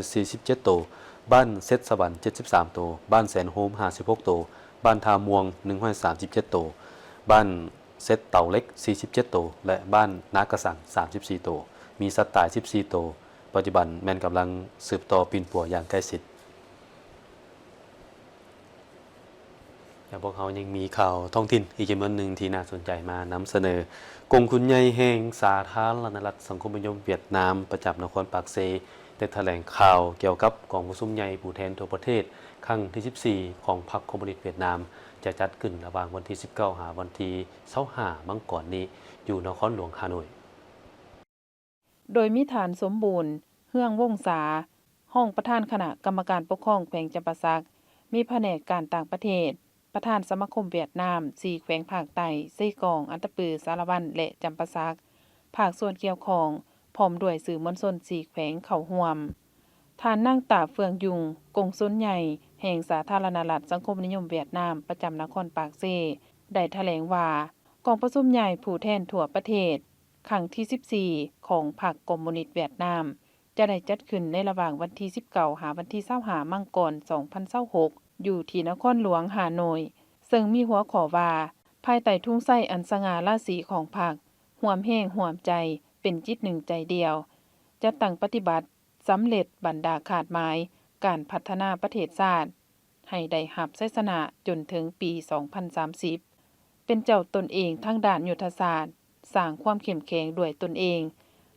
347ตัวบ้านเซตสวรรค์73ตัวบ้านแสนโฮม56ตัวบ้านทาม่วง137ตัวบ้านเซตเต่าเล็ก47ตัวและบ้านนากระสัง34ตัวมีสัตว์ตาย14ตัวปัจจุบันแม่นกำลังสืบต่อปิ่นปัวอย่างใกล้ชิดพวกเขายังมีข่าวท้องถิ่นอีกจำนวนหนึ่งที่น่าสนใจมานำเสนอกงคุณใหญ่แห่งสาธารณรัฐสังคมนิยมเวียดนามประจำนครปากเซได้แถลงข่าวเกี่ยวกับกองประชุมใหญ่ผู้แทนทั่วประเทศครั้งที่14ของพรรคคอมมิวนิสต์เวียดนามจะจัดขึ้นระหว่างวันที่19หาวันที่25มกราคมนี้อยู่นครหลวงฮานอยโดยมีฐานสมบูรณ์เฮืองวงศาห้องประธานคณะกรรมการปกครองแขวงจำปาสักมีแผนกการต่างประเทศประธานสมาคมเวียดนาม4แขวงภาคใต้ซี่กองอันตปือสารวันและจำปาสักภาคส่วนเกี่ยวข้องพร้อมด้วยสื่อมวลชน4แขวงเข้าร่วมท่านนั่งตาเฟืองยุงกงสุลใหญ่แห่งสาธารณรัฐสังคมนิยมเวียดนามประจำนครปากเซได้แถลงว่ากองประชุมใหญ่ผู้แทนทั่วประเทศครั้งที่14ของพรรคคอมมิวนิสต์เวียดนามจะได้จัดขึ้นในระหว่างวันที่19หาวันที่25มกราคม2026อยู่ที่นครหลวงฮานอยซึ่งมีหัวข้อว่าภายใต้ทุ่งไส้อันสง่าราศีของพรรคร่วมแห้งร่วมใจเป็นจิตหนึ่งใจเดียวจะตั้งปฏิบัติสำเร็จบรรดาขาดหมายการพัฒนาประเทศชาติให้ได้รับชัยชนะจนถึงปี 2030 เป็นเจ้าตนเองทั้งด้านยุทธศาสตร์สร้างความเข้มแข็งด้วยตนเอง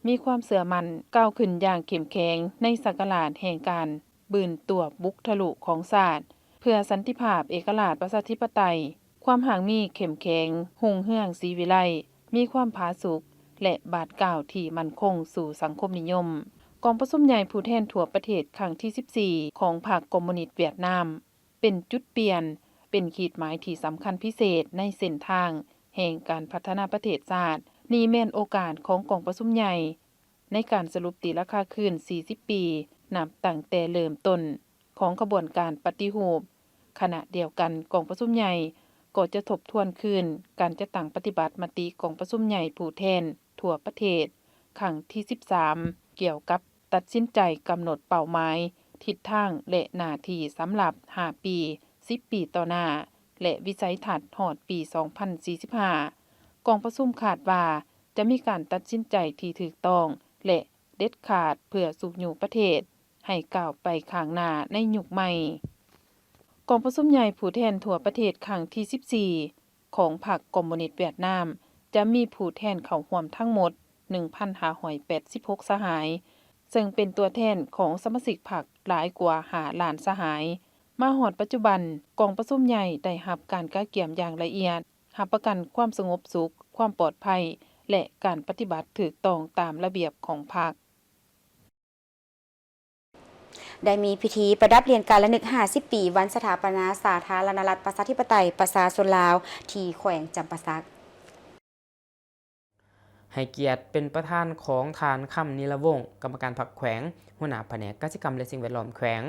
มีความเสื่อมั่นก้าวขึ้นอย่างเข้มแข็งในศักราชแห่งการบืนตัวบุกทะลุของชาติเพื่อสันติภาพเอกราชประชาธิปไตยความห่างมีเข้มแข็งหุ่งเฮืองศรีวิไลมีความผาสุกและบาทกล่าวที่มั่นคงสู่สังคมนิยมกองประชุมใหญ่ผู้แทนทั่วประเทศครั้งที่14ของพรรคคอมมิวนิสต์เวียดนามเป็นจุดเปลี่ยนเป็นขีดหมายที่สำคัญพิเศษในเส้นทางแห่งการพัฒนาประเทศชาตินี่แม่นโอกาสของกองประชุมใหญ่ในการสรุปตีราคาคืน40 ปีนับตั้งแต่เริ่มต้น ของขบวนการปฏิรูปขณะเดียวกันกองประชุมใหญ่ก็จะทบทวนคืนการจัดตั้งปฏิบัติมติกองประชุมใหญ่ผู้แทนทั่วประเทศครั้งที่ 13 เกี่ยวกับตัดสินใจกำหนดเป้าหมายทิศทางและหน้าที่สำหรับ 5 ปี 10 ปีต่อหน้าและวิสัยทัศน์ฮอดปี 2045 กองประชุมคาดว่าจะมีการตัดสินใจที่ถูกต้องและเด็ดขาดเพื่อสู่อยู่ประเทศให้ก้าวไปข้างหน้าในยุคใหม่กองประชุมใหญ่ผู้แทนทั่วประเทศครั้งที่ 14 ของพรรคคอมมิวนิสต์เวียดนามจะมีผู้แทนเข้าร่วมทั้งหมด 1,586 สหายซึ่งเป็นตัวแทนของสมาชิกพรรคหลายกว่า5ล้านสหายมาฮอดปัจจุบันกองประชุมใหญ่ได้รับการกะเกี่ยมอย่างละเอียดรับประกันความสงบสุขความปลอดภัยและการปฏิบัติถูกต้องตามระเบียบของพรรคได้มีพิธีประดับเรียนการละนึก50 ปีวันสถาปนาสาธารณรัฐประชาธิปไตยประชาชนลาวที่แขวงจำปาสักให้เกียรติเป็นประธานของทานค่ำนิรวงศ์กรรมการพรรคแขวงหัวหน้าแผนกกิจกรรมและสิ่งแวดล้อมแขวง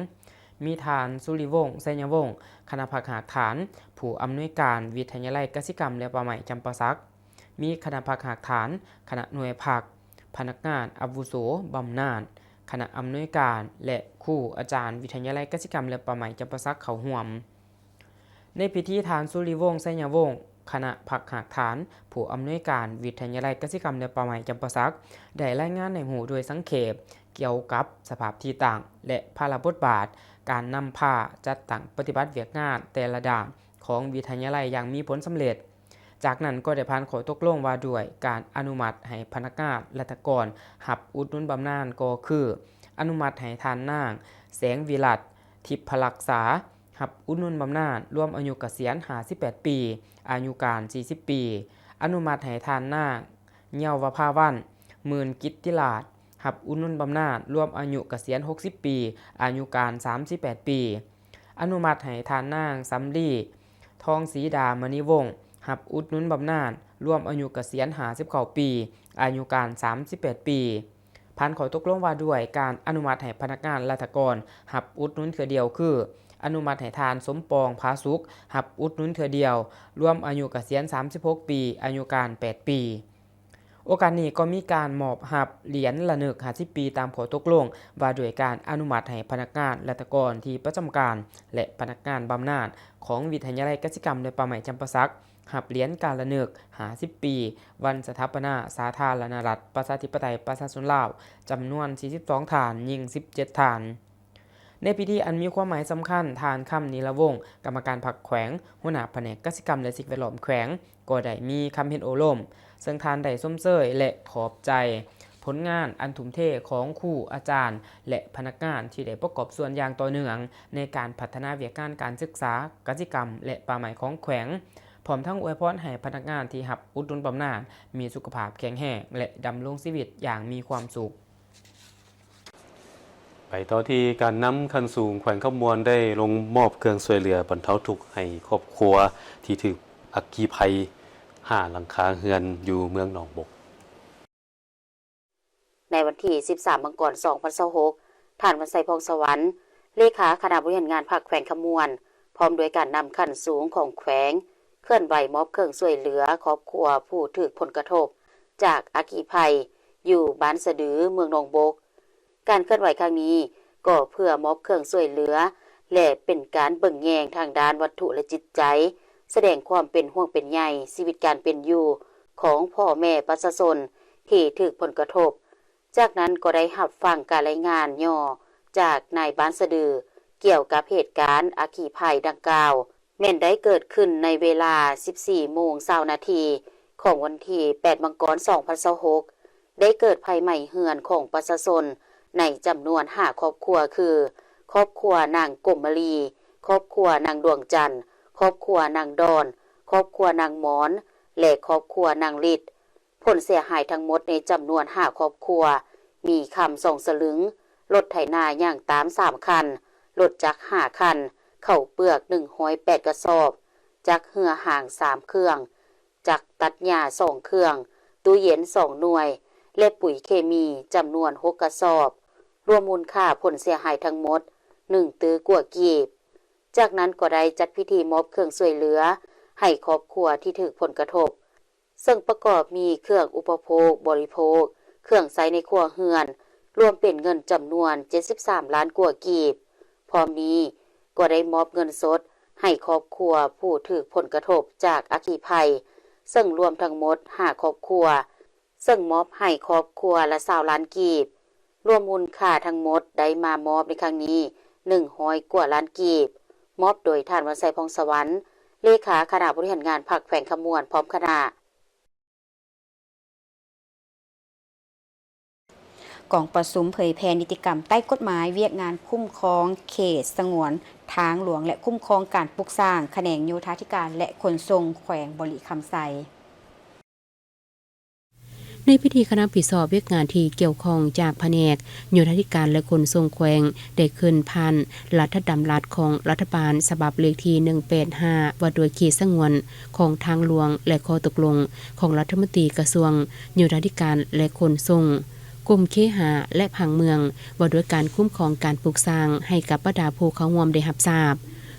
มีทานสุริวงศ์ไสยวงศ์คณะพรรคหากฐานผู้อำนวยการวิทยาลัยกสิกรรมและป่าไม้จำปาสักมีคณะพรรคหากฐานคณะหน่วยพรรคพนักงานอาวุโสบำนาญคณะอำนวยการและครูอาจารย์วิทยาลัยกสิกรรมและป่าไม้จำปาสักเข้าร่วมในพิธีทานสุริวงศ์ไสยวงศ์คณะพรรคหากฐานผู้อำนวยการวิทยาลัยกสิกรรมและป่าไม้จำปาสักได้รายงานในหูโดยสังเขปเกี่ยวกับสภาพที่ต่างและภาระบทบาทการนำพาจัดตั้งปฏิบัติเวียกงานแต่ละด้านของวิทยาลัยอย่างมีผลสำเร็จจากนั้นก็ได้ผ่านข้อตกลงว่าด้วยการอนุมัติให้พนักงานราชการรับอุดหนุนบำนาญก็คืออนุมัติให้ทานนางแสงวิรัตทิพรักษารับอุดหนุนบำนาญรวมอายุเกษียณ58 ปีอายุการ40 ปีอนุมัติให้ทานนางเยาวภาวันหมื่นกิตติราชรับอุดหนุนบำนาญรวมอายุเกษียณ60 ปีอายุการ38 ปีอนุมัติให้ทานนางสำลีทองศรีดามณีวงศ์รับอุดหนุนบำนาญรวมอายุเกษียณ59 ปีอายุการ38 ปีผ่านข้อตกลงว่าด้วยการอนุมัติให้พนักงานราชการรับอุดหนุนเทื่อเดียวคืออนุมัติให้ทานสมปองผาสุกรับอุดหนุนเทื่อเดียวรวมอายุเกษียณ36 ปีอายุการ8 ปีโอกาสนี้ก็มีการมอบรับเหรียญระลึก50 ปีตามข้อตกลงว่าด้วยการอนุมัติให้พนักงานราชการที่ประจำการและพนักงานบำนาญของวิทยาลัยกสิกรรมและป่าไม้จำปาสักรับเหรียญการระลึก50 ปีวันสถาปนาสาธารณรัฐประชาธิปไตยประชาชนลาวจำนวน42ฐานยิง17ฐานในพิธีอันมีความหมายสำคัญทานค่ำนิรวงศ์กรรมการพรรคแขวงหัวหน้าแผนกกสิกรรมและสิ่งแวดล้อมแขวงก็ได้มีคำเห็นโอลมซึ่งทานได้ส้มเสยและขอบใจผลงานอันทุ่มเทของครูอาจารย์และพนักงานที่ได้ประกอบส่วนอย่างต่อเนื่องในการพัฒนาวิชาการศึกษากสิกรรมและป่าไม้ของแขวงพร้อมทั้งอวยพรให้พนักงานที่รับอุดหนุนบำนาญมีสุขภาพแข็งแรงและดำรงชีวิตอย่างมีความสุขไปต่อที่การนำคันสูงแขวงขมวนได้ลงมอบเครื่องช่วยเหลือบรรเทาทุกข์ให้ครอบครัวที่ถูกอัคคีภัย5หลังคาเรือนอยู่เมืองหนองบกในวันที่13 มังกร 2026ท่านวันไสพองสวรรค์เลขาคณะบริหารงานพรรคแขวงขมวนพร้อมด้วยการนำคันสูงของแขวงเคลื่อนไหวมอบเครื่องช่วยเหลือครอบครัวผู้ถูกผลกระทบจากอัคคีภัยอยู่บ้านสะดือเมืองหนองบกการเคลื่อนไหวครั้งนี้ก็เพื่อมอบเครื่องช่วยเหลือและเป็นการเบิ่งแยงทางด้านวัตถุและจิตใจแสดงความเป็นห่วงเป็นใยชีวิตการเป็นอยู่ของพ่อแม่ประชาชนที่ถูกผลกระทบจากนั้นก็ได้รับฟังการรายงานย่อจากนายบ้านสะดือเกี่ยวกับเหตุการณ์อัคคีภัยดังกล่าวแม่นได้เกิดขึ้นในเวลา 14:20 น.ของวันที่ 8 มังกร 2026ได้เกิดภัยใหม่เฮือนของประชาชนในจำนวน5ครอบครัวคือครอบครัวนางกมมลีครอบครัวนางดวงจันทร์ครอบครัวนางดอนครอบครัวนางหมอนและครอบครัวนางฤทธิ์ผลเสียหายทั้งหมดในจำนวน5ครอบครัวมีคำ2 สลึงรถไถนาย่างตาม3คันรถจักร5คันข้าวเปลือก108กระสอบจักรเหือหาง3เครื่องจักรตัดหญ้า2เครื่องตู้เย็น2หน่วยและปุ๋ยเคมีจำนวน6กระสอบรวมมูลค่าผลเสียหายทั้งหมด 1 ตื้อกว่ากีบจากนั้นก็ได้จัดพิธีมอบเครื่องช่วยเหลือให้ครอบครัวที่ถูกผลกระทบซึ่งประกอบมีเครื่องอุปโภคบริโภคเครื่องใช้ในครัวเรือนรวมเป็นเงินจำนวน73ล้านกว่ากีบพร้อมนี้ก็ได้มอบเงินสดให้ครอบครัวผู้ถูกผลกระทบจากอัคคีภัยซึ่งรวมทั้งหมด5ครอบครัวซึ่งมอบให้ครอบครัวละ20ล้านกีบรวมมูลค่าทั้งหมดได้มามอบในครั้งนี้100กว่าล้านกีบมอบโดยท่านวันไสพองสวรรค์เลขาคณะบริหารงานพรรคแขวงขมวนพร้อมคณะกองประชุมเผยแพร่นิติกรรมใต้กฎหมายเวียกงานคุ้มครองเขตสงวนทางหลวงและคุ้มครองการปลูกสร้างแขนงโยธาธิการและขนส่งแขวงบริคำไซในพิธีคณะปิดสอบเวียกงานที่เกี่ยวข้องจากแผนกโยธาธิการและขนส่งแขวงได้ขึ้นผ่านรัฐดำรัสของรัฐบาลฉบับเลขที่185ว่าโดยเขตสงวนของทางหลวงและข้อตกลงของรัฐมนตรีกระทรวงโยธาธิการและขนส่งกรมเคหะและผังเมืองว่าด้วยการคุ้มครองการปลูกสร้างให้กับบรรดาผู้เข้าร่วมได้รับทราบ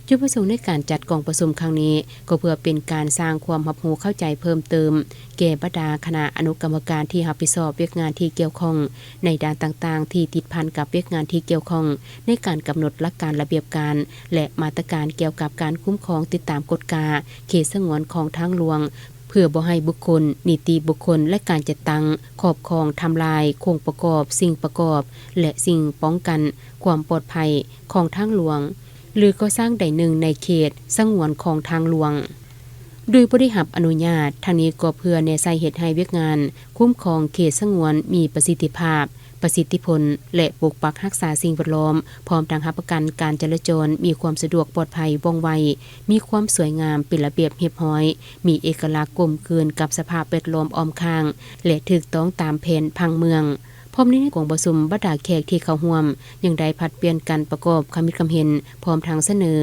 จุดประสงค์ในการจัดกองประชุมครั้งนี้ก็เพื่อเป็นการสร้างความรับรู้เข้าใจเพิ่มเติมแก่บรรดาคณะอนุกรรมการที่รับผิดชอบเวียกงานที่เกี่ยวข้องในด้านต่างๆที่ติดพันกับเวียกงานที่เกี่ยวข้องในการกำหนดหลักการระเบียบการและมาตรการเกี่ยวกับการคุ้มครองติดตามกฎกาเขตสงวนของทางหลวงเพื่อบ่ให้บุคคลนิติบุคคลและการจัดตั้งครอบครองทำลายโครงประกอบสิ่งประกอบและสิ่งป้องกันความปลอดภัยของทางหลวงหรือก็สร้างใดหนึ่งในเขตสงวนของทางหลวงโดยบ่ได้รับอนุญาตทางนี้ก็เพื่อแนใส่เฮ็ดให้เวียกงานคุ้มครองเขตสงวนมีประสิทธิภาพประสิทธิผลและปกปักรักษาสิ่งแวดล้อมพร้อมทั้งรับประกันการจราจรมีความสะดวกปลอดภัยว่องไวมีความสวยงามเป็นระเบียบเรียบร้อยมีเอกลักษณ์กลมกลืนกับสภาพแวดล้อมอ้อมข้างและถูกต้องตามแผนผังเมืองพร้อมนี้ในกองประชุมบรรดาแขกที่เข้าร่วมยังได้ผลัดเปลี่ยนกันประกอบคำคิดคำเห็นพร้อมทั้งเสนอ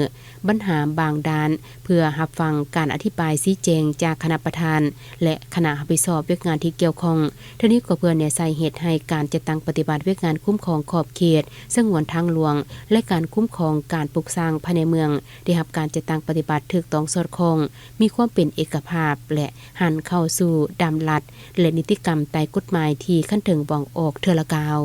ปัญหาบางด้านเพื่อรับฟังการอธิบายชี้แจงจากคณะประธานและคณะรับผิดชอบเวียกงานที่เกี่ยวข้องทั้งนี้ก็เพื่อแนใส่เหตุให้การจัดตั้งปฏิบัติเวียกงานคุ้มครองขอบเขตสงวนทางหลวงและการคุ้มครองการปลูกสร้างภายในเมืองได้รับการจัดตั้งปฏิบัติถูกต้องสอดคล้องมีความเป็นเอกภาพและหันเข้าสู่ดำรัสและนิติกรรมใต้กฎหมายที่ขั้นถึงบ่องออกเทื่อละกาว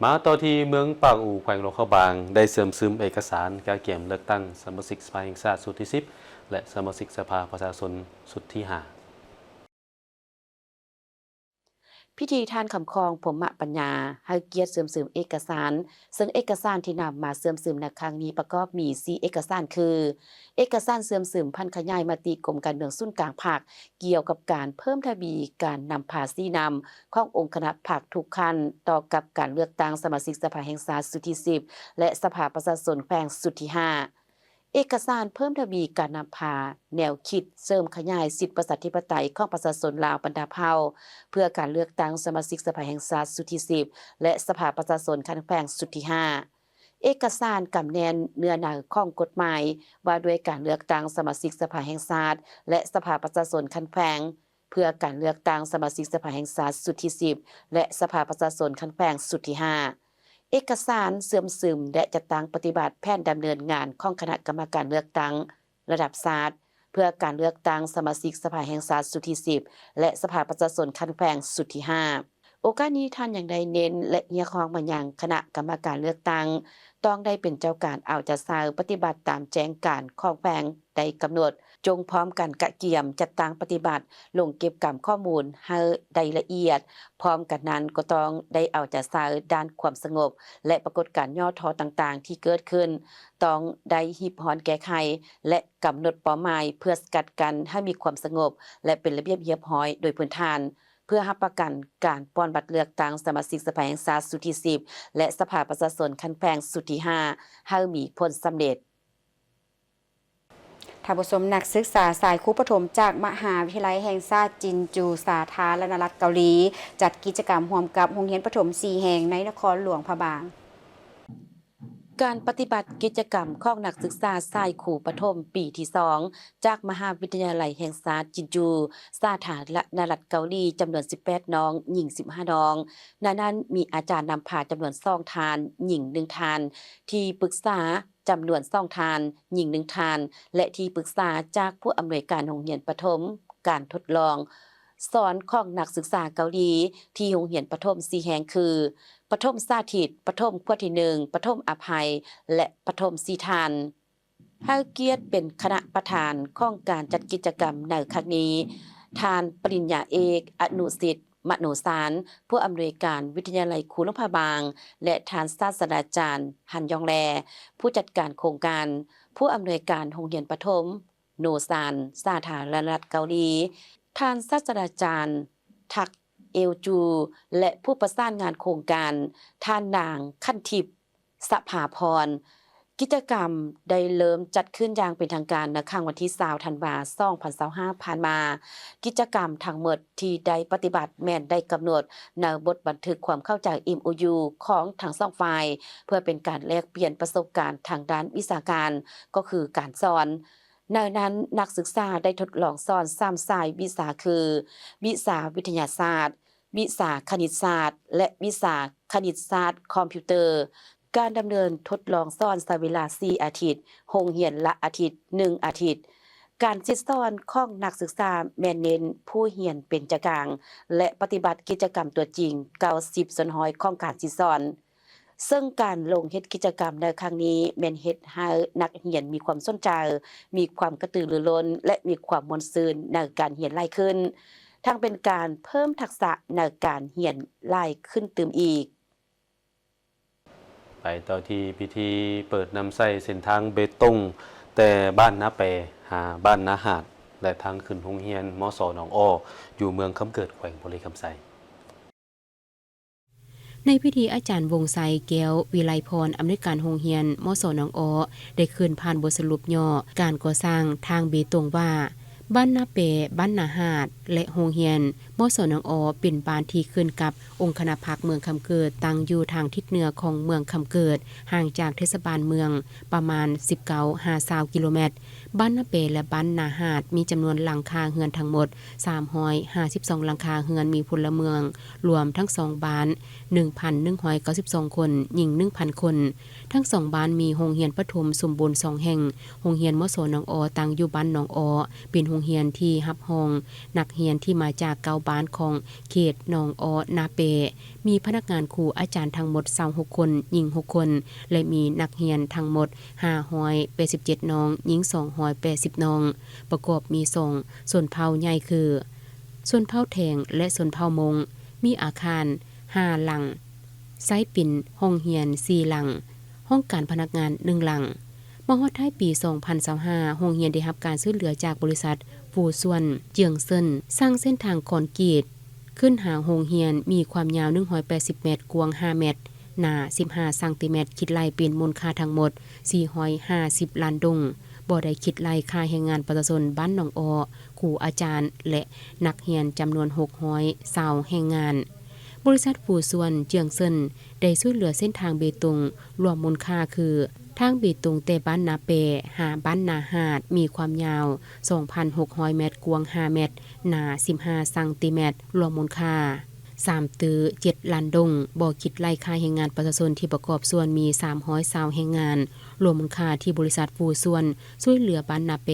มาต่อที่เมืองปากอู่แขวงหลวงเขาบางได้เสริมซึมเอกสารการเกี่ยมเลือกตั้งสมาชิกสภาแห่งชาติสุดที่10และสมาชิกสภาประชาชนสุดที่5พิธีทานคำคองผมะปัญญาให้เกียรติเสริมสืมเอกสารซึ่งเอกสารที่นำมาเสริมสืมในครั้งนี้ประกอบมี4เอกสารคือเอกสารเสริมสืมพันขยายมติกรมการเมืองศูนย์กลางภาคเกี่ยวกับการเพิ่มทวีการนำภาษีนำขององค์คณะภาคทุกขั้นต่อกับการเลือกตั้งสมาชิกสภาแห่งชาติสุดที่10และสภาประชาชนแขวงสุดที่5เอกสารเพิ่มทวีการนำพาแนวคิดเสริมขยายสิทธิประชาธิปไตยของประชาชนลาวบรรดาเผ่าเพื่อการเลือกตั้งสมาชิกสภาแห่งชาติสุดที่10และสภาประชาชนคันแขวงสุดที่5เอกสารกำแนนเนื้อหาของกฎหมายว่าด้วยการเลือกตั้งสมาชิกสภาแห่งชาติและสภาประชาชนคันแขวงเพื่อการเลือกตั้งสมาชิกสภาแห่งชาติสุดที่10และสภาประชาชนคันแขวงสุดที่5เอกสารเสื่อมซึมและจัดตั้งปฏิบัติแผนดำเนินงานของคณะกรรมการเลือกตั้งระดับชาติเพื่อการเลือกตั้งสมาชิกสภาแห่งชาติสุดที่10และสภาประชาชนคันแขวงสุดที่5โอกาสนี้ท่านอย่างใดเน้นและเรียกร้องมายังคณะกรรมการเลือกตั้งต้องได้เป็นเจ้าการเอาใจใส่ปฏิบัติตามแจ้งการของแขวงได้กำหนดจงพร้อมกันกะเกี่ยมจัดตั้งปฏิบัติลงเก็บกรรมข้อมูลให้ได้ละเอียดพร้อมกันนั้นก็ต้องได้เอาใจใส่ด้านความสงบและปรากฏการณ์ย่อท้อต่างๆที่เกิดขึ้นต้องได้ริบฮ้อนแก้ไขและกำหนดเป้าหมายเพื่อสกัดกั้นให้มีความสงบและเป็นระเบียบเรียบร้อยโดยพื้นฐานเพื่อรับประกันการป้อนบัตรเลือกตั้งสมาชิกสภาแห่งชาติสุดที่10และสภาประชาชนคันแขวงสุดที่5ให้มีผลสำเร็จท่านผู้ชมนักศึกษาสายครูประถมจากมหาวิทยาลัยแห่งชาติจินจูสาธารณรัฐเกาหลีจัดกิจกรรมร่วมกับโรงเรียนประถม4แห่งในนครหลวงพะบาง การปฏิบัติกิจกรรมของนักศึกษาชายครูประถมปีที่ 2 จากมหาวิทยาลัยแห่งชาติจินจูสาธารณรัฐเกาหลีจำนวน 18 น้อง หญิง 15 น้องในนั้นมีอาจารย์นำพาจำนวน 2 ทาน หญิง 1 ทาน ที่ปรึกษาจำนวน 2 ทาน หญิง 1 ทาน และที่ปรึกษาจากผู้อำนวยการโรงเรียนประถมการทดลองสอนของนักศึกษาเกาหลีที่โรงเรียนประถม4แห่งคือประถมสาธิตประถมขั้วที่ 1ประถมอภัยและประถมสีทานให้เกียรติเป็นคณะประธานของการจัดกิจกรรมในครั้งนี้ทานปริญญาเอกอนุสิทธิ์มโนสารผู้อำนวยการวิทยาลัยครูหลวงพระบางและทานศาสตราจารย์ฮันยองแลผู้จัดการโครงการผู้อำนวยการโรงเรียนประถมโนซานสาธารณรัฐเกาหลีทานศาสตราจารย์ทักเอลจูและผู้ประสานงานโครงการท่านนางขั้นทิพย์สภาพรกิจกรรมได้เริ่มจัดขึ้นอย่างเป็นทางการในค่ำวันที่20ธันวาคม2025ผ่านมากิจกรรมทั้งหมดที่ได้ปฏิบัติแม่นได้กำหนดในบทบันทึกความเข้าใจ MOU ของทั้งสองฝ่ายเพื่อเป็นการแลกเปลี่ยนประสบการณ์ทางด้านวิชาการก็คือการสอนในนั้นนักศึกษาได้ทดลองสอน3 สายวิชาคือวิชาวิทยาศาสตร์วิชาคณิตศาสตร์และวิชาคณิตศาสตร์คอมพิวเตอร์การดำเนินทดลองสอนใช้เวลา4อาทิตย์โรงเรียนละอาทิตย์1อาทิตย์การสิสอนของนักศึกษาแม่นเน้นผู้เรียนเป็นใจกลางและปฏิบัติกิจกรรมตัวจริง90%ของการสิสอนซึ่งการลงเฮ็ดกิจกรรมในครั้งนี้แม่นเฮ็ดให้นักเรียนมีความสนใจมีความกระตือรือร้นและมีความม่วนซื่นในการเรียนหลายขึ้นทั้งเป็นการเพิ่มทักษะในการเรียนหลายขึ้นเติมอีกไปต่อที่พิธีเปิดนำใส่เส้นทางเบตงแต่บ้านนาแปหาบ้านนาหาดและทางขึ้นโรงเรียนมสหนองอ้ออยู่เมืองคำเกิดแขวงบริคำไซในพิธีอาจารย์วงไซแก้ววิไลพรอำนวยการโรงเรียนมสหนองอ้อได้คืนผ่านบทสรุปย่อการก่อสร้างทางเบตงว่าบ้านนาเปบ้านนาหาดและโรงเรียนมสหนองอ้อเป็นบ้านที่ขึ้นกับองค์คณะพรรคเมืองคำเกิดตั้งอยู่ทางทิศเหนือของเมืองคำเกิดห่างจากเทศบาลเมืองประมาณ19-50กิโลเมตรบ้านนาเปและบ้านนาหาดมีจำนวนหลังคาเรือนทั้งหมด352หลังคาเรือนมีพลเมืองรวมทั้ง2บ้าน 1,192 คนหญิง 1,000 คนทั้ง2บ้านมีโรงเรียนประถมสมบูรณ์2แห่งโรงเรียนมสหนองอ้อตั้งอยู่บ้านหนองอ้อเป็นโรงเรียนที่รับรองนักเรียนที่มาจาก9บ้านของเขตหนองอ้อนาเปมีพนักงานครูอาจารย์ทั้งหมด26คนหญิง6คนและมีนักเรียนทั้งหมด587น้องหญิง280น้องประกอบมี2ส่วนเผ่าใหญ่คือส่วนเผ่าแทงและส่วนเผ่ามงมีอาคาร5หลังไซปิ่นห้องเรียน4หลังห้องการพนักงาน1หลังมฮอดท้ายปี2025โรงเรียนได้รับการช่วยเหลือจากบริษัทฟูส่วนเจียงเซินสร้างเส้นทางคอนกรีตขึ้นหาโรงเรียนมีความยาว180เมตรกว้าง5เมตรหนา15ซนคิดไล่เป็นมูลค่าทั้งหมด450ล้านดงบ่ได้คิดไล่ค่าแรงงานประชาชนบ้านหนองอ้อครูอาจารย์และนักเรียนจำนวน620แรงงานบริษัทฟูส่วนเจียงเซินได้ช่วยเหลือเส้นทางเบตงรวมมูลค่าคือทางเบตงแต่บ้านนาเปหาบ้านนาหาดมีความยาว 2,600 เมตรกว้าง5เมตรหนา15ซนรวมมูลค่า3ตื้อ7ล้านดงบ่คิดไล่ค่าแรงงานประชาชนที่ประกอบส่วนมี320แรงงานรวมมูลค่าที่บริษัทฟูส่วนช่วยเหลือบ้านนาเป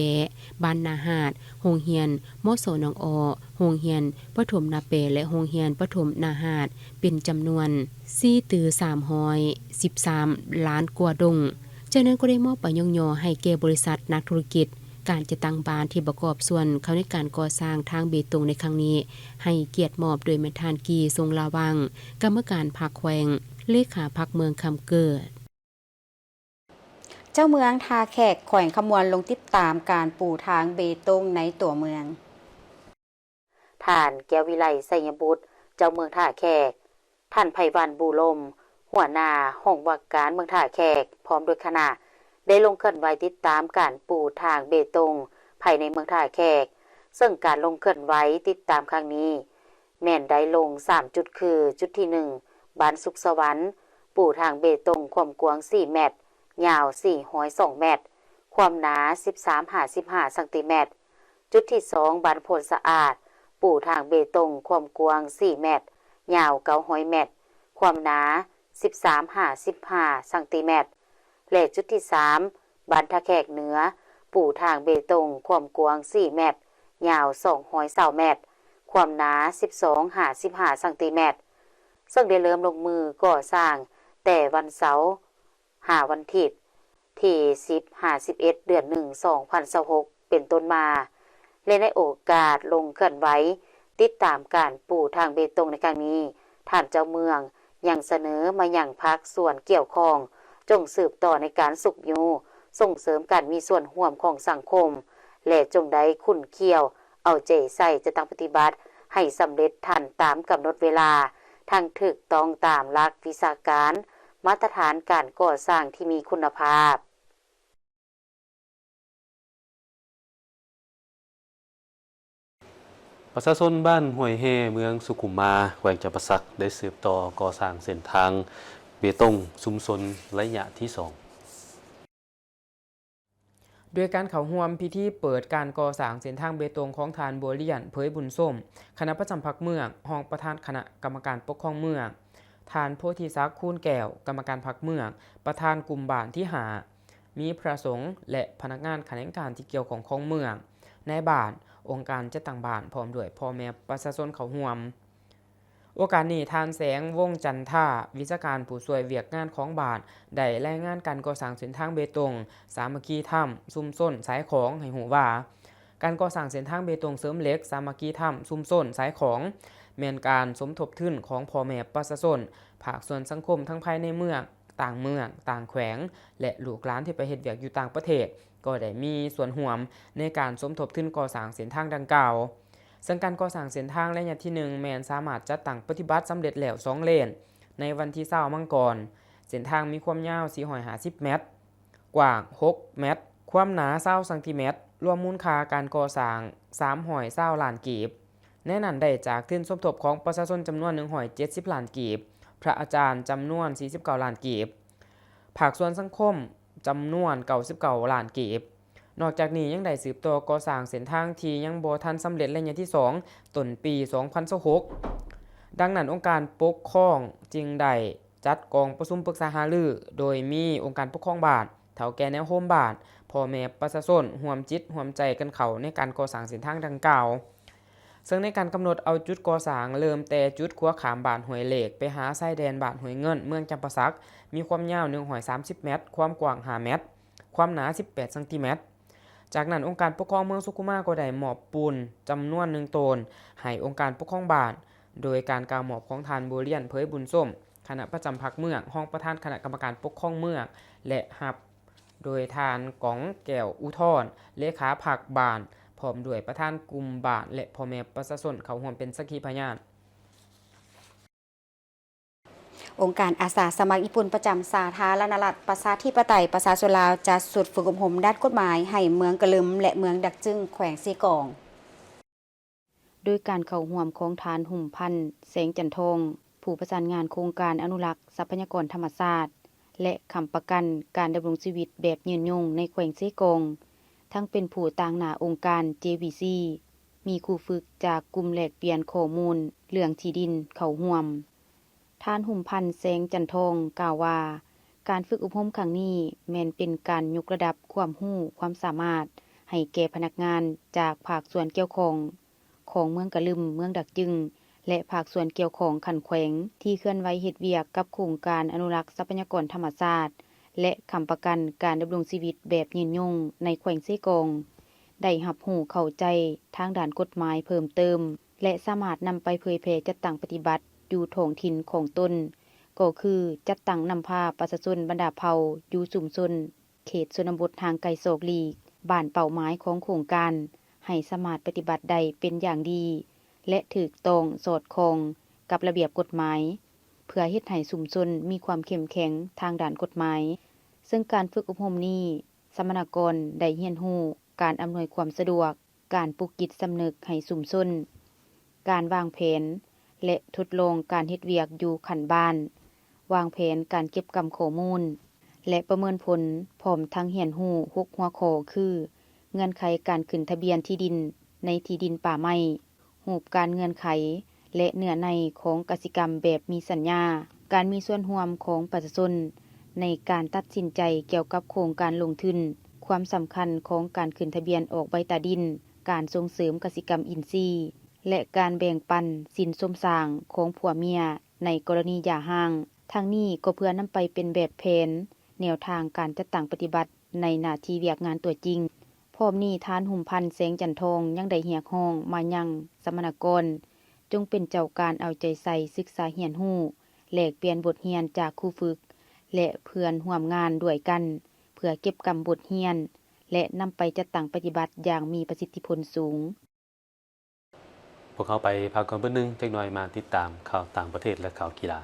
บ้านนาหาดโรงเรียนมสหนองอ้อโรงเรียนประถมนาเปและโรงเรียนประถมนาหาดเป็นจำนวน4ตื้อ313ล้านกว่าดงจากนั้นก็ได้มอบไปย่อๆให้แก่บริษัทนักธุรกิจการจะตั้งบ้านที่ประกอบส่วนเขาในการก่อสร้างทางเบตงในครั้งนี้ให้เกียรติมอบโดยแม่ทานกีทรงลาวังกรรมการพรรคแขวงเลขาพรรคเมืองคำเกิดเจ้าเมืองทาแขกแขวงขมวนลงติดตามการปูทางเบตงในตัวเมืองท่านแก้ววิไลไสยบุตรเจ้าเมืองท่าแขกท่านไพวันบูลมหัวหน้าห้องว่าการเมืองท่าแขกพร้อมด้วยคณะได้ลงเคลื่อนไหวติดตามการปูทางเบตงภายในเมืองท่าแขกซึ่งการลงเคลื่อนไหวติดตามครั้งนี้แม่นได้ลง3จุดคือจุดที่1บ้านสุขสวรรค์ปูทางเบตงความกว้าง4เมตร ยาว402เมตรความหนา13-55ซนเมตรจุดที่2บ้านโพนสะอาดปูทางเบตงความกว้าง4เมตรยาว900เมตรความหนา13-55ซนเมตรและจุดที่3บ้านทะแขกเหนือปูทางเบตงความกว้าง4เมตรยาว220เมตรความหนา12-55ซนเมตรซึ่งได้เริ่มลงมือก่อสร้างแต่วันเสาร์5วันอาทิตย์ที่10-51เดือน1 2026เป็นต้นมาและในโอกาสลงเคลื่อนไหวติดตามการปูทางเบตงในครั้งนี้ท่านเจ้าเมืองยังเสนอมาอย่างภาคส่วนเกี่ยวข้องจงสืบต่อในการสุขอยู่ส่งเสริมการมีส่วนร่วมของสังคมและจงได้คุ้นเคี่ยวเอาใจใส่จะตั้งปฏิบัติให้สำเร็จทันตามกำหนดเวลาทั้งถูกต้องตามหลักวิชาการมาตรฐานการก่อสร้างที่มีคุณภาพประชาชนบ้านห้วยแฮเมืองสุขุมมาแขวงจำปาสักได้สืบต่อก่อสร้างเส้นทางเบตงชุมชนระยะที่2ด้วยการเข้าร่วมพิธีเปิดการก่อสร้างเส้นทางเบตงของทานบัวเลียนเผยบุญส้มคณะประจำพรรคเมืองรองประธานคณะกรรมการปกครองเมืองทานโพธิศักดิ์คูณแก้วกรรมการพรรคเมืองประธานกลุ่มบ้านที่5มีพระสงฆ์และพนักงานข้าราชการที่เกี่ยวของเมืองในบ้านองค์การจัดตั้งบ้านพร้อมด้วยพ่อแม่ประชาชนเข้าร่วมโอกาสนี้ทานแสงวงจันท่าวิชาการผู้ช่วยเวียกงานของบ้านได้รายงานการก่อสร้างเส้นทางเบตงสามัคคีธรรมชุมชนสายของให้ฮู้ว่าการก่อสร้างเส้นทางเบตงเสริมเหล็กสามัคคีธรรมชุมชนสายของแม่นการสมทบทุนของพ่อแม่ประชาชนภาคส่วนสังคมทั้งภายในเมืองต่างแขวงและลูกหลานที่ไปเฮ็ดเวียกอยู่ต่างประเทศก็ได้มีส่วนร่วมในการสมทบทุนก่อสร้างเส้นทางดังกล่าวซึ่งการก่อสร้างเส้นทางระยะที่1แม้นสามารถจัดตั้งปฏิบัติสำเร็จแล้ว2เลนในวันที่20มังกรเส้นทางมีความยาว450เมตรกว้าง6เมตรความหนา20ซนเมตรรวมมูลค่าการก่อสร้าง320ล้านกีบในนั้นได้จากทุนสมทบของประชาชนจำนวน170ล้านกีบพระอาจารย์จำนวน49ล้านกีบภาคส่วนสังคมจำนวน99ล้านกีบนอกจากนี้ยังได้สืบต่อก่อสร้างเส้นทางที่ยังบ่ทันสำเร็จระยะที่2ต้นปี2026ดังนั้นองค์การปกครองจึงได้จัดกองประชุมปรึกษาหารือโดยมีองค์การปกครองบ้านเฒ่าแก่แนวโฮมบ้านพ่อแม่ประชาชนร่วมจิตร่วมใจกันเข้าในการก่อสร้างเส้นทางดังกล่าวซึ่งในการกำหนดเอาจุดก่อสร้างเริ่มแต่จุดขัวขามบ้านห้วยเหล็กไปหาชายแดนบ้านห้วยเงินเมืองจำปาสักมีความยาว130เมตรความกว้าง5เมตรความหนา18ซนเมตรจากนั้นองค์การปกครองเมืองสุขุมมาก็ได้มอบปูนจำนวน1ตนให้องค์การปกครองบ้านโดยการกล่าวมอบของทานบัวเลียนเผยบุญส้มคณะประจำพรรคเมืองรองประธานคณะกรรมการปกครองเมืองและรับโดยทานกองแก้วอุทรเลขาพรรคบ้านพร้อมด้วยประธานกลุ่มบ้านและพ่อแม่ประชาชนเข้าร่วมเป็นสักขีพยานองค์การอาสาสมัครญี่ปุ่นประจำสาธารณรัฐประชาธิปไตยประชาชนลาวจัดสุดฝึกอบรมด้านกฎหมายให้เมืองกะลึมและเมืองดักจึงแขวงซีกองโดยการเข้าร่วมของทานหุ่มพันธ์แสงจันทงผู้ประสานงานโครงการอนุรักษ์ทรัพยากรธรรมชาติและค้ำประกันการดำรงชีวิตแบบยืนยงในแขวงซีกองทั้งเป็นผู้ต่างหน้าองค์การ JVC มีครูฝึกจากกลุ่มแลกเปลี่ยนข้อมูลเรื่องที่ดินเข้าร่วมท่านหุ่มพันธ์แสงจันทงกล่าวว่าการฝึกอบรมครั้งนี้แม้นเป็นการยกระดับความรู้ความสามารถให้แก่พนักงานจากภาคส่วนเกี่ยวข้องของเมืองกะลึมเมืองดักจึงและภาคส่วนเกี่ยวข้องขันแขวงที่เคลื่อนไหวเฮ็ดเวียกกับโครงการอนุรักษ์ทรัพยากรธรรมชาติและค้ำประกันการดำรงชีวิตแบบยืนยงในแขวงซีกองได้รับรู้เข้าใจทางด้านกฎหมายเพิ่มเติมและสามารถนำไปเผยแพร่จัดตั้งปฏิบัติอยู่ท้องถิ่นของตนก็คือจัดตั้งนำพาประชาชนบรรดาเผ่าอยู่ชุมชนเขตชนบททางไกลโศกลีกบ้านเป้าหมายของโครงการให้สามารถปฏิบัติได้เป็นอย่างดีและถูกต้องสอดคล้องกับระเบียบกฎหมายเพื่อเฮ็ดให้ชุมชนมีความเข้มแข็งทางด้านกฎหมายซึ่งการฝึกอบรมนี้สมณกรได้เรียนรู้การอำนวยความสะดวกการปลูกจิตสำนึกให้ชุมชนการวางแผนและทดลองการเฮ็ดเวียกอยู่ขันบ้านวางแผนการเก็บกำข้อมูล และประเมินผลพร้อมทั้งเรียนรู้6หัวข้อคือเงื่อนไขการขึ้นทะเบียนที่ดินในที่ดินป่าไม้รูปการเงื่อนไขและเนื้อในของกสิกรรมแบบมีสัญญาการมีส่วนร่วมของประชาชนในการตัดสินใจเกี่ยวกับโครงการลงทุนความสำคัญของการขึ้นทะเบียนออกใบตาดินการส่งเสริมกสิกรรมอินทรีย์และการแบ่งปันสินสมสร้างของผัวเมียในกรณีหย่าร้างทั้งนี้ก็เพื่อนำไปเป็นแบบแผนแนวทางการจัดตั้งปฏิบัติในหน้าที่เวียกงานตัวจริงพร้อมนี้ทานหุ่มพันธ์แสงจันทองยังได้เรียกร้องมายังสมณกรจงเป็นเจ้าการเอาใจใส่ศึกษาเรียนรู้แลกเปลี่ยนบทเรียนจากครูฝึกและเพื่อนร่วมงานด้วยกันเพื่อเก็บกำบทเรียนและนำไปจัดตั้งปฏิบัติอย่างมีประสิทธิผลสูงพวกเขาไปพักก่อนเบิ่งนึงจักหน่อยมาติดตามข่าวต่างประเทศและข่าวกีฬา